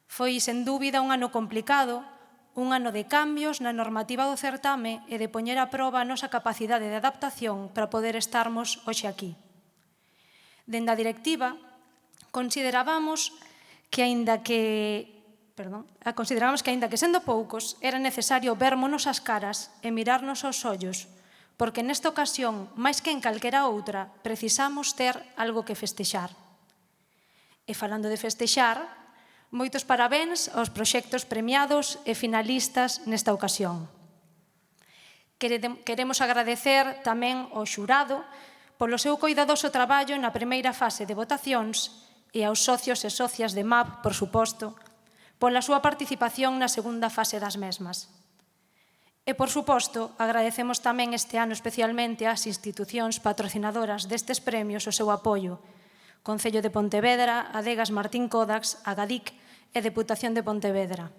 Foi, sen dúbida, un ano complicado, un ano de cambios na normativa do certame e de poñer a proba a nosa capacidade de adaptación para poder estarmos hoxe aquí. Dende a directiva, considerábamos que, aínda que sendo poucos, era necesario vermonos as caras e mirarnos aos ollos, porque nesta ocasión, máis que en calquera outra, precisamos ter algo que festexar. E falando de festexar, moitos parabéns aos proxectos premiados e finalistas nesta ocasión. Queremos agradecer tamén ao xurado polo seu coidadoso traballo na primeira fase de votacións e aos socios e socias de MAP, por suposto, pola súa participación na segunda fase das mesmas. E, por suposto, agradecemos tamén este ano especialmente ás institucións patrocinadoras destes premios o seu apoio. Concello de Pontevedra, Adegas Martín Codax, Agadic e Deputación de Pontevedra.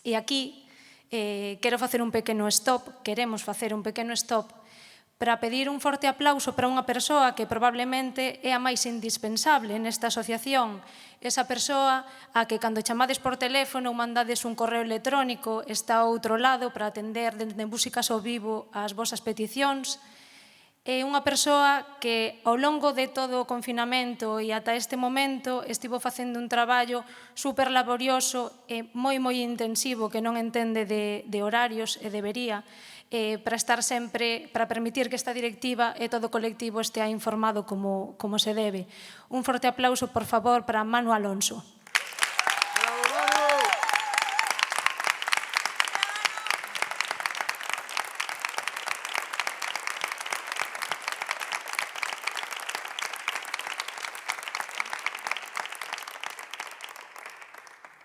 E aquí quero facer un pequeno stop, queremos facer un pequeno stop para pedir un forte aplauso para unha persoa que probablemente é a máis indispensable nesta asociación. Esa persoa a que cando chamades por teléfono ou mandades un correo electrónico está ao outro lado para atender dende Músicas ao Vivo as vosas peticións. É unha persoa que ao longo de todo o confinamento e ata este momento estivo facendo un traballo super laborioso e moi intensivo que non entende de horarios e debería para estar sempre, para permitir que esta directiva e todo o colectivo estea informado como se debe. Un forte aplauso, por favor, para Manu Alonso.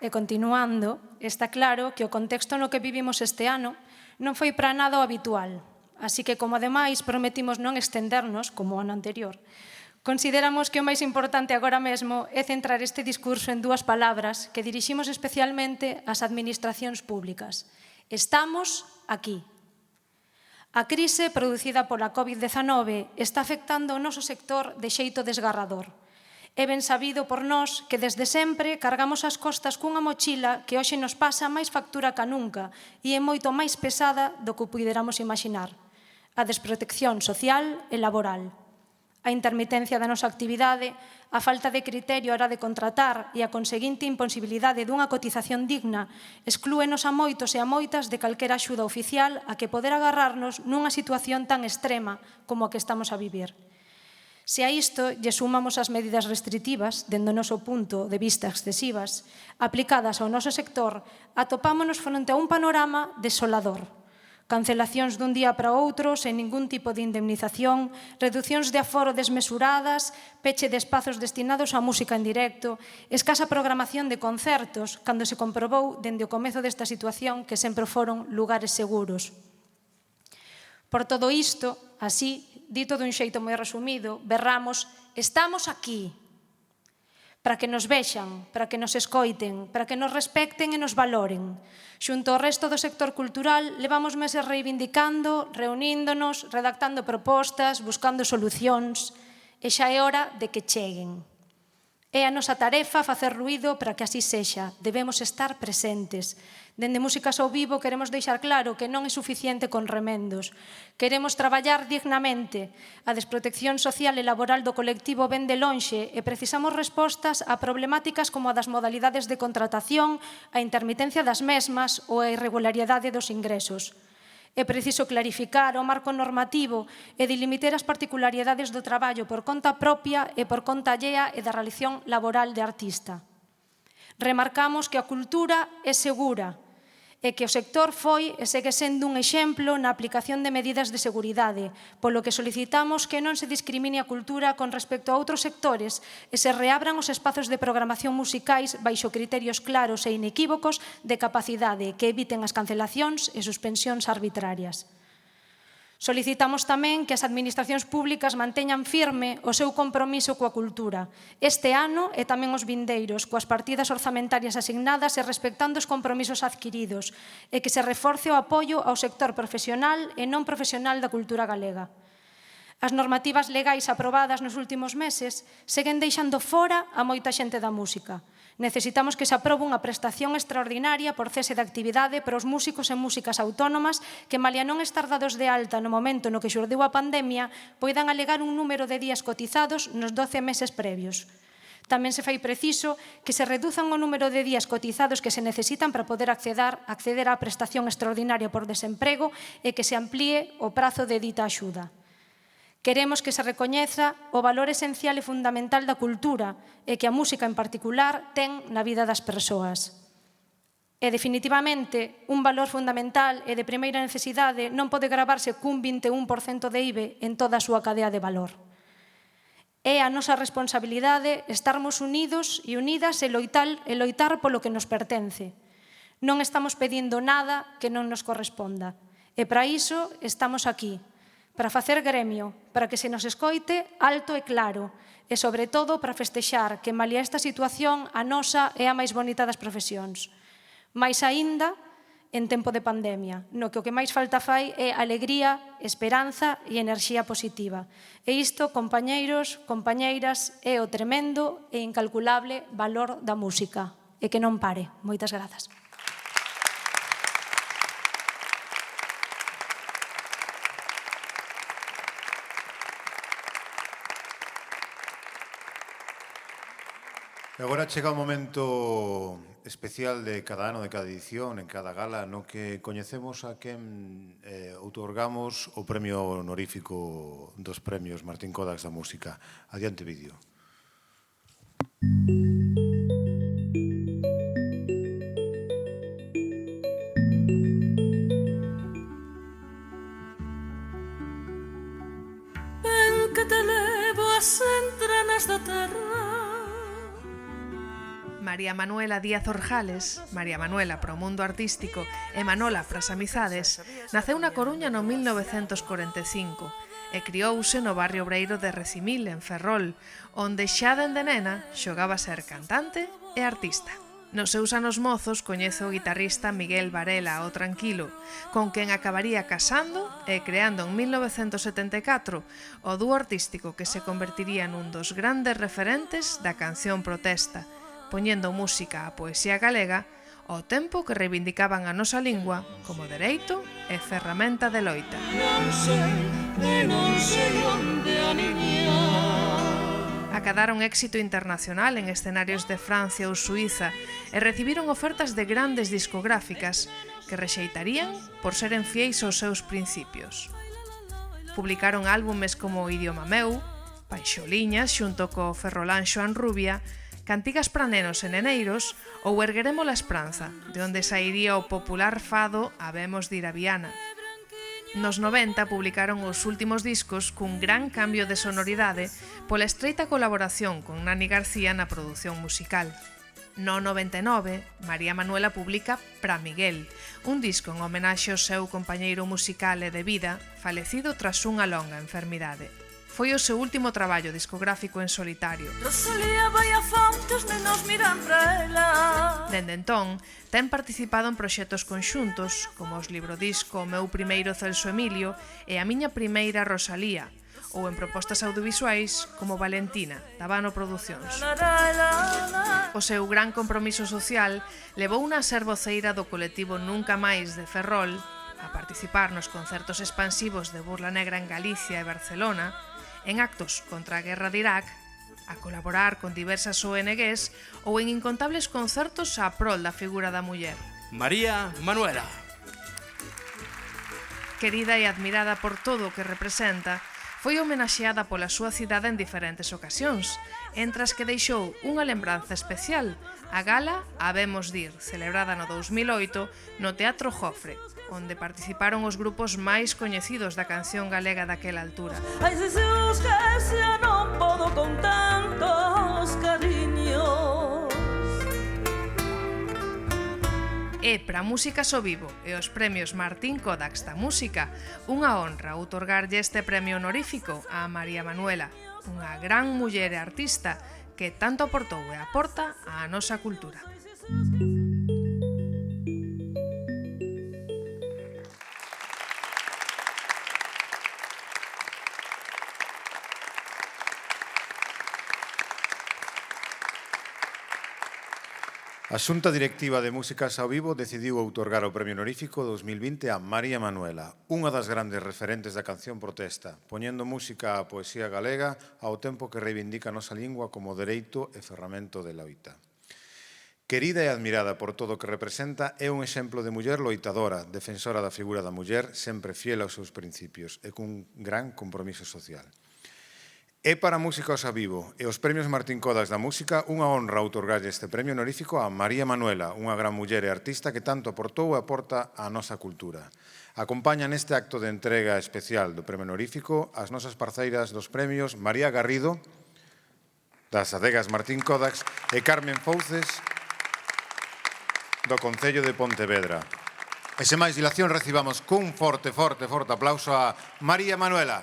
E continuando, está claro que o contexto no que vivimos este ano non foi para nada o habitual, así que, como ademais prometimos non extendernos, como o ano anterior, consideramos que o máis importante agora mesmo é centrar este discurso en dúas palabras que diriximos especialmente ás administracións públicas. Estamos aquí. A crise producida pola COVID-19 está afectando o noso sector de xeito desgarrador. É ben sabido por nós que desde sempre cargamos as costas cunha mochila que hoxe nos pasa máis factura ca nunca e é moito máis pesada do que puderamos imaginar. A desprotección social e laboral, a intermitencia da nosa actividade, a falta de criterio a hora de contratar e a conseguinte imposibilidade dunha cotización digna exclúenos a moitos e a moitas de calquera axuda oficial a que poder agarrarnos nunha situación tan extrema como a que estamos a vivir. Se a isto lle sumamos as medidas restritivas, dende o noso punto de vista excesivas, aplicadas ao noso sector, atopámonos fronte a un panorama desolador. Cancelacións dun día para outro, sen ningún tipo de indemnización, reducións de aforo desmesuradas, peche de espazos destinados á música en directo, escasa programación de concertos, cando se comprobou dende o comezo desta situación que sempre foron lugares seguros. Por todo isto, así, dito dun xeito moi resumido, berramos, estamos aquí, para que nos vexan, para que nos escoiten, para que nos respecten e nos valoren. Xunto ao resto do sector cultural, levamos meses reivindicando, reuníndonos, redactando propostas, buscando solucións, e xa é hora de que cheguen. É a nosa tarefa facer ruído para que así sexa. Debemos estar presentes. Dende Músicas ao Vivo queremos deixar claro que non é suficiente con remendos. Queremos traballar dignamente. A desprotección social e laboral do colectivo ven de lonxe e precisamos respostas a problemáticas como a das modalidades de contratación, a intermitencia das mesmas ou a irregularidade dos ingresos. É preciso clarificar o marco normativo e delimitar as particularidades do traballo por conta propia e por conta allea e da relación laboral de artista. Remarcamos que a cultura é segura e que o sector foi e segue sendo un exemplo na aplicación de medidas de seguridade, polo que solicitamos que non se discrimine a cultura con respecto a outros sectores e se reabran os espazos de programación musicais baixo criterios claros e inequívocos de capacidade que eviten as cancelacións e suspensións arbitrarias. Solicitamos tamén que as administracións públicas manteñan firme o seu compromiso coa cultura este ano e tamén os vindeiros, coas partidas orzamentarias asignadas e respectando os compromisos adquiridos e que se reforce o apoio ao sector profesional e non profesional da cultura galega. As normativas legais aprobadas nos últimos meses seguen deixando fora a moita xente da música. Necesitamos que se aprobe unha prestación extraordinaria por cese de actividade para os músicos e músicas autónomas que, malia non estar dados de alta no momento no que xurdiu a pandemia, poidan alegar un número de días cotizados nos 12 meses previos. Tamén se fai preciso que se reduzan o número de días cotizados que se necesitan para poder acceder á prestación extraordinaria por desemprego e que se amplíe o prazo de dita axuda. Queremos que se recoñeza o valor esencial e fundamental da cultura e que a música en particular ten na vida das persoas. E definitivamente, un valor fundamental e de primeira necesidade non pode gravarse cun 21% de IBE en toda a súa cadea de valor. É a nosa responsabilidade estarmos unidos e unidas e loitar polo que nos pertence. Non estamos pedindo nada que non nos corresponda. E para iso estamos aquí, para facer gremio, para que se nos escoite alto e claro, e sobre todo para festexar que, malia esta situación, a nosa é a máis bonita das profesións. Mais aínda, en tempo de pandemia, no que o que máis falta fai é alegría, esperanza e enerxía positiva. E isto, compañeiros, compañeiras, é o tremendo e incalculable valor da música. E que non pare. Moitas grazas. E agora chega o momento especial de cada ano, de cada edición, en cada gala, no que coñecemos a quen outorgamos o premio honorífico dos premios Martín Kodax da Música. Adiante vídeo. Ven que te levo as entranas da terra. María Manuela Díaz Orjales, María Manuela para o mundo artístico e Manola para as amizades, naceu na Coruña no 1945 e criouse no barrio obreiro de Recimil, en Ferrol, onde xa dende nena xogaba a ser cantante e artista. Nos seus anos mozos coñece o guitarrista Miguel Varela, o Tranquilo, con quen acabaría casando e creando en 1974 o dúo artístico que se convertiría nun dos grandes referentes da canción protesta, poñendo música á poesía galega ao tempo que reivindicaban a nosa lingua como dereito e ferramenta de loita. Acadaron éxito internacional en escenarios de Francia ou Suíza e recibiron ofertas de grandes discográficas que rexeitarían por seren fieis aos seus principios. Publicaron álbumes como Idioma meu, Panxoliñas xunto co ferrolán Xoan Rubia, Cantigas para nenos e neneiros ou Ergueremos la Esperanza, de onde sairía o popular fado Habemos de ir a Viana. Nos 90 publicaron os últimos discos cun gran cambio de sonoridade pola estreita colaboración con Nani García na produción musical. No 99, María Manuela publica Pra Miguel, un disco en homenaxe ao seu compañeiro musical e de vida, falecido tras unha longa enfermidade. Foi o seu último traballo discográfico en solitario. Rosalía vai a fonte, os nenos miran pra ela. Dende entón, ten participado en proxectos conxuntos, como os librodisco O meu primeiro Celso Emilio e A miña primeira Rosalía, ou en propostas audiovisuais como Valentina, da Vano Producións. O seu gran compromiso social levouna a ser voceira do colectivo Nunca Máis de Ferrol, a participar nos concertos expansivos de Burla Negra en Galicia e Barcelona, en actos contra a guerra de Irak, a colaborar con diversas ONGs ou en incontables concertos a prol da figura da muller. María Manuela. Querida e admirada por todo o que representa, foi homenaxeada pola súa cidade en diferentes ocasións, entre as que deixou unha lembranza especial, a gala Habemos de ir, celebrada no 2008 no Teatro Jofre, onde participaron os grupos máis coñecidos da canción galega daquela altura. Ai, Jesús, que xa non podo con tantos cariños. E para Músicas ao Vivo e os premios Martín Kodax da Música, unha honra outorgarlle este premio honorífico a María Manuela, unha gran muller e artista que tanto aportou e aporta á nosa cultura. A Xunta Directiva de Músicas ao Vivo decidiu outorgar o Premio Honorífico 2020 a María Manuela, unha das grandes referentes da canción protesta, poñendo música á poesía galega ao tempo que reivindica a nosa lingua como dereito e ferramento de loita. Querida e admirada por todo o que representa, é un exemplo de muller loitadora, defensora da figura da muller, sempre fiel aos seus principios e cun gran compromiso social. É para Músicos ao Vivo e os premios Martín Kodax da Música unha honra outorgarlle este premio honorífico a María Manuela, unha gran muller e artista que tanto aportou e aporta á nosa cultura. Acompañan neste acto de entrega especial do premio honorífico as nosas parceiras dos premios María Garrido, das adegas Martín Kodax, e Carmen Fouces, do Concello de Pontevedra. E sen máis dilación recibamos cun forte aplauso a María Manuela.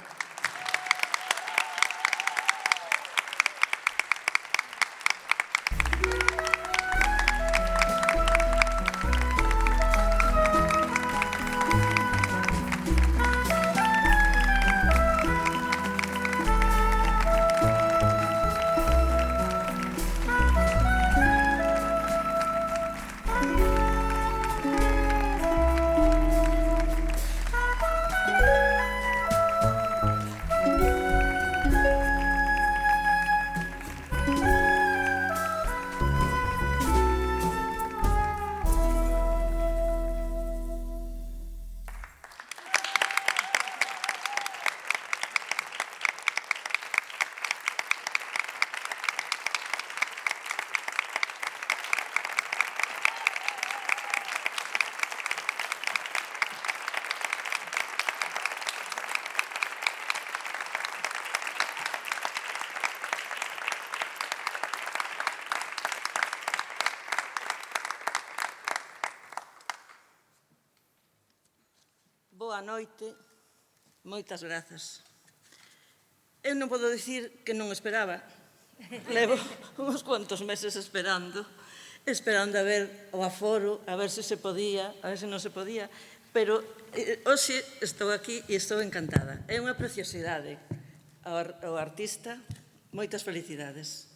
Boa noite, moitas grazas. Eu non podo dicir que non esperaba. Levo uns cuantos meses esperando a ver o aforo, a ver se se podía, a ver se non se podía, pero hoxe estou aquí e estou encantada. É unha preciosidade ao artista. Moitas felicidades.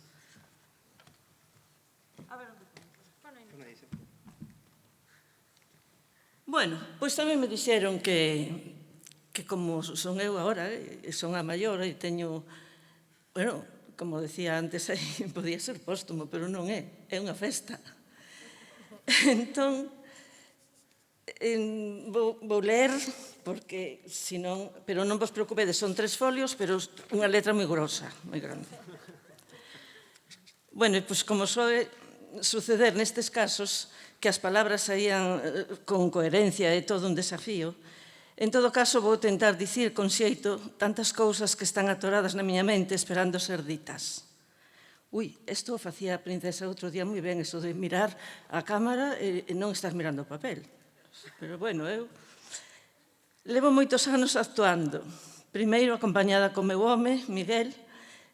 Bueno, pois tamén me dixeron que como son eu agora, son a maior e teño, bueno, como decía antes, podía ser póstumo, pero non é unha festa. Entón, vou ler, porque senón, pero non vos preocupedes, son 3 folios, pero unha letra moi grosa, moi grande. Bueno, pois como soe suceder nestes casos, que as palabras saían con coherencia e todo un desafío. En todo caso, vou tentar dicir con xeito tantas cousas que están atoradas na miña mente esperando ser ditas. Ui, isto facía a princesa outro día moi ben, eso de mirar a cámara e non estar mirando o papel. Pero bueno, eu levo moitos anos actuando. Primeiro acompañada co meu home, Miguel,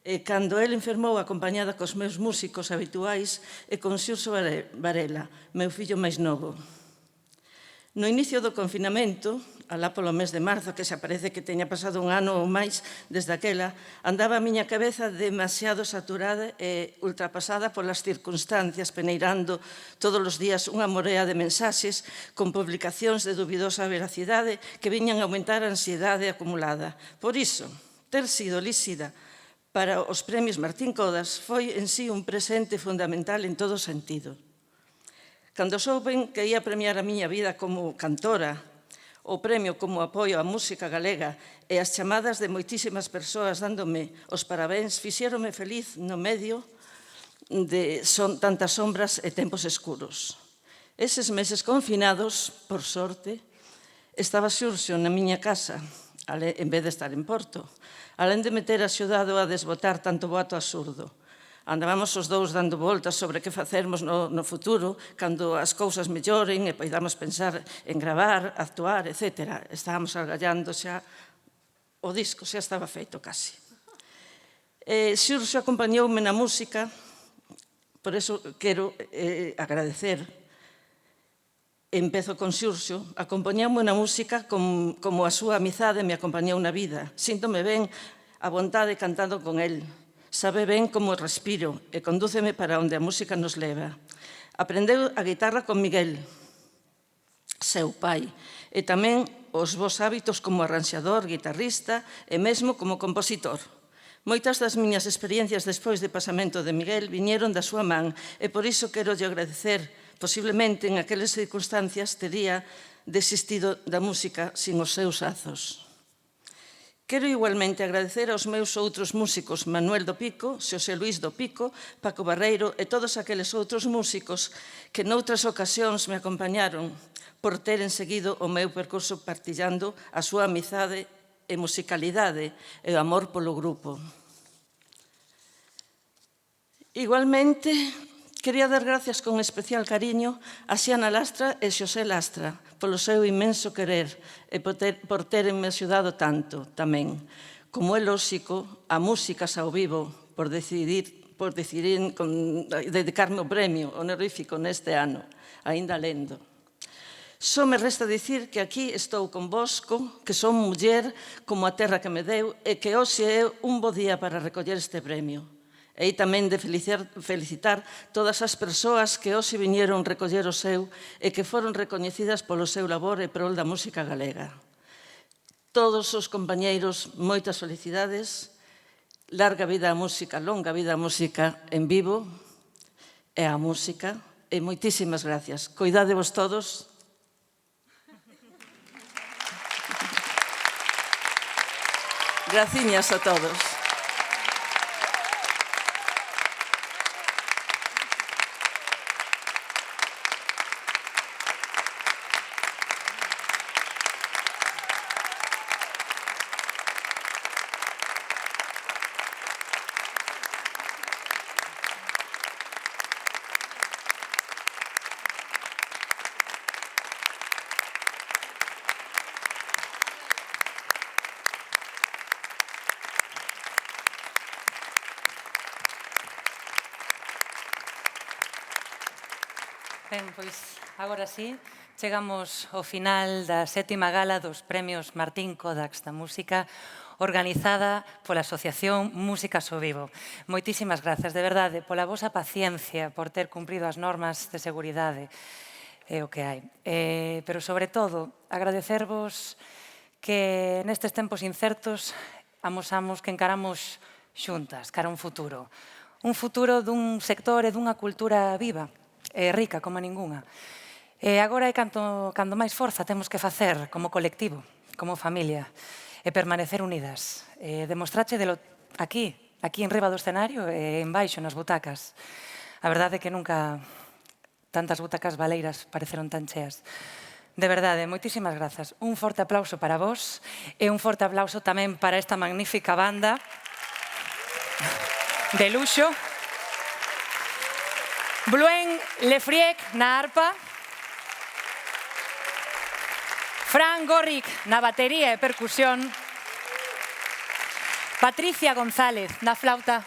e cando el enfermou acompañada cos meus músicos habituais e con Xurxo Varela, meu fillo máis novo. No inicio do confinamento, alá polo mes de marzo, que xa parece que teña pasado un ano ou máis desde aquela, andaba a miña cabeza demasiado saturada e ultrapasada polas circunstancias, peneirando todos os días unha morea de mensaxes con publicacións de dubidosa veracidade que viñan a aumentar a ansiedade acumulada. Por iso, ter sido líxida para os premios Martín Codas foi en sí un presente fundamental en todo sentido. Cando souben que ia premiar a miña vida como cantora, o premio como apoio á música galega e as chamadas de moitísimas persoas dándome os parabéns, fixérome feliz no medio de tantas sombras e tempos escuros. Eses meses confinados, por sorte, estaba Xurxo na miña casa, en vez de estar en Porto, alén de me ter axudado a desbotar tanto boato absurdo. Andábamos os dous dando voltas sobre que facermos no futuro, cando as cousas melloren e poidamos pensar en gravar, actuar, etc. Estábamos argallando xa, o disco xa estaba feito casi. Xurxo acompañoume na música, por eso quero agradecer. Empezo con Xurxo, acompañoume na música como a súa amizade me acompañou na vida. Síntome ben a vontade cantando con el. Sabe ben como respiro e condúceme para onde a música nos leva. Aprendeu a guitarra con Miguel, seu pai, e tamén os bons hábitos como arranxador, guitarrista e mesmo como compositor. Moitas das miñas experiencias despois de pasamento de Miguel viñeron da súa man e por iso quero lle agradecer. Posiblemente en aquelas circunstancias tería desistido da música sin os seus azos. Quero igualmente agradecer aos meus outros músicos, Manuel do Pico, Xosé Luís do Pico, Paco Barreiro e todos aqueles outros músicos que noutras ocasións me acompañaron por teren seguido o meu percurso partillando a súa amizade e musicalidade e o amor polo grupo. Igualmente, Quería dar gracias con especial cariño a Xiana Lastra e Xosé Lastra polo seu inmenso querer e por terenme axudado tanto tamén. Como é lóxico, a músicas ao vivo por decidir dedicarme o premio honorífico neste ano, aínda lendo. Só me resta dicir que aquí estou convosco, que son muller como a terra que me deu e que hoxe é un bo día para recoller este premio. E tamén de felicitar todas as persoas que hoxe viñeron recoller o seu e que foron recoñecidas polo seu labor e prol da música galega. Todos os compañeiros, moitas felicidades, larga vida a música, longa vida a música en vivo e a música, e moitísimas gracias. Coidádevos todos. Graciñas a todos. Ben, pois, agora sí, chegamos ao final da 7ª gala dos Premios Martín Kodax da Música, organizada pola Asociación Músicas ao Vivo. Moitísimas grazas, de verdade, pola vosa paciencia, por ter cumprido as normas de seguridade, é o que hai. Pero, sobre todo, agradecervos que nestes tempos incertos amosamos que encaramos xuntas, cara a un futuro. Un futuro dun sector e dunha cultura viva, rica como ningunha. E agora é cando máis forza temos que facer como colectivo, como familia, e permanecer unidas. Demostráchedelo aquí en riba do escenario e en baixo nas butacas. A verdade é que nunca tantas butacas baleiras pareceron tan cheas. De verdade, moitísimas grazas. Un forte aplauso para vos e un forte aplauso tamén para esta magnífica banda de luxo. Bluen Lefriec na arpa, Fran Gorric na batería e percusión, Patricia González na flauta,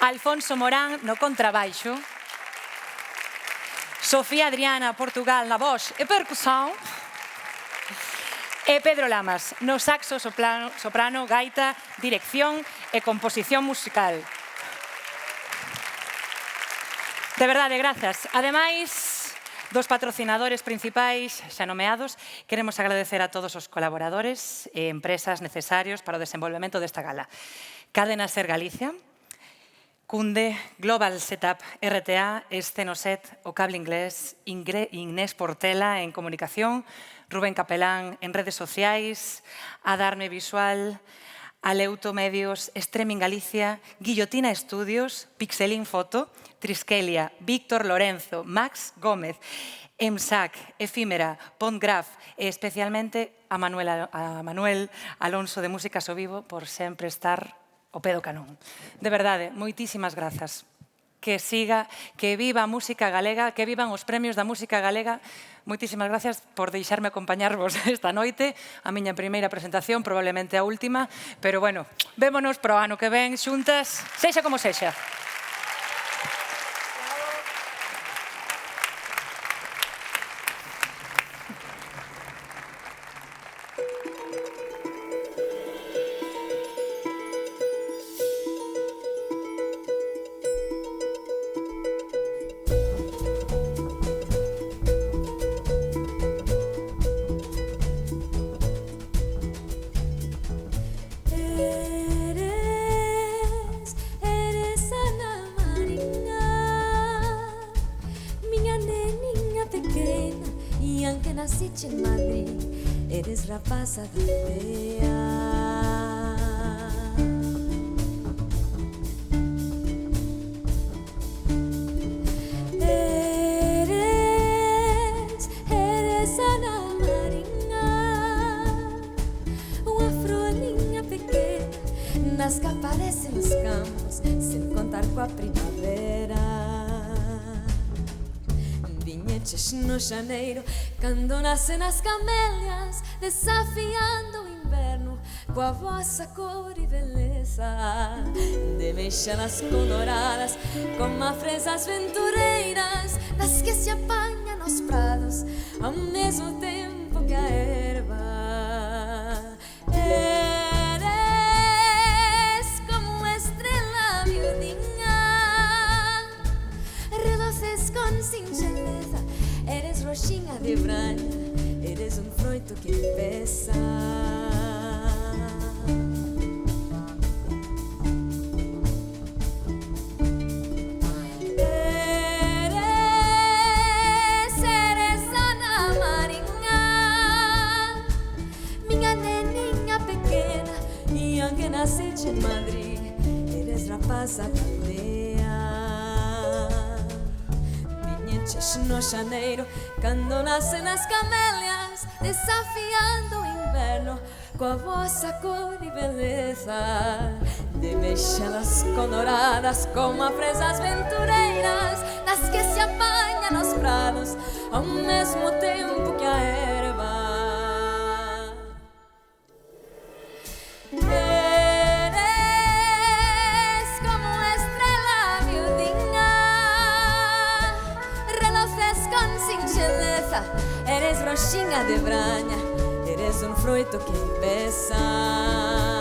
Alfonso Morán no contrabaixo, Sofía Adriana Portugal na voz e percusión, e Pedro Lamas no saxo, soprano, gaita, dirección e composición musical. De verdade, grazas. Ademais dos patrocinadores principais xa nomeados, queremos agradecer a todos os colaboradores e empresas necesarios para o desenvolvemento desta gala. Cadena Ser Galicia, Cunde, Global Setup, RTA, Estenoset, O Cable Inglés, Inés Portela en comunicación, Rubén Capelán en redes sociais, Adarme Visual, Aleuto Medios, Streaming Galicia, Guillotina Estudios, Pixelín Foto, Triskelia, Víctor Lorenzo, Max Gómez, EMSAC, Efímera, Pontgraf e especialmente a Manuel Alonso de Músicas ao Vivo por sempre estar ao pé do canón. De verdade, moitísimas grazas. Que siga, que viva a música galega, que vivan os premios da música galega. Moitísimas gracias por deixarme acompañarvos esta noite, a miña primeira presentación, probablemente a última, pero bueno, vémonos pro ano que ven xuntas, sexa como sexa. Naciste en Madrid, eres rapaza de aldea. Eres Ana Marina, uma frolinha pequena, nas que aparece nos campos, sem contar com a primavera. Viñeches no xaneiro, cando nacen as camélias, desafiando o inverno coa vosa cor e beleza. De mexelas coloradas, como fresas ventureiras, das que se apañan nos prados ao mesmo tempo que a erva. Eres como estrela miudinha, reluces con singeleza. Eres roxinha de branha, eres un froito que pesa. Eres Ana Marinha, minha neninha pequena, e aunque nasciste en Madrid, eres rapaza caldea. Viñeches no xaneiro, cando nacen as camélias, desafiando o inverno coa vosa cor e beleza. De mexelas coloradas como fresas ventureiras, das que se apañan nos prados ao mesmo tempo que a erva. Eres como estrela miudinha, reluces con singeleza. Eres roxinha de branha, eres un froito que pesa.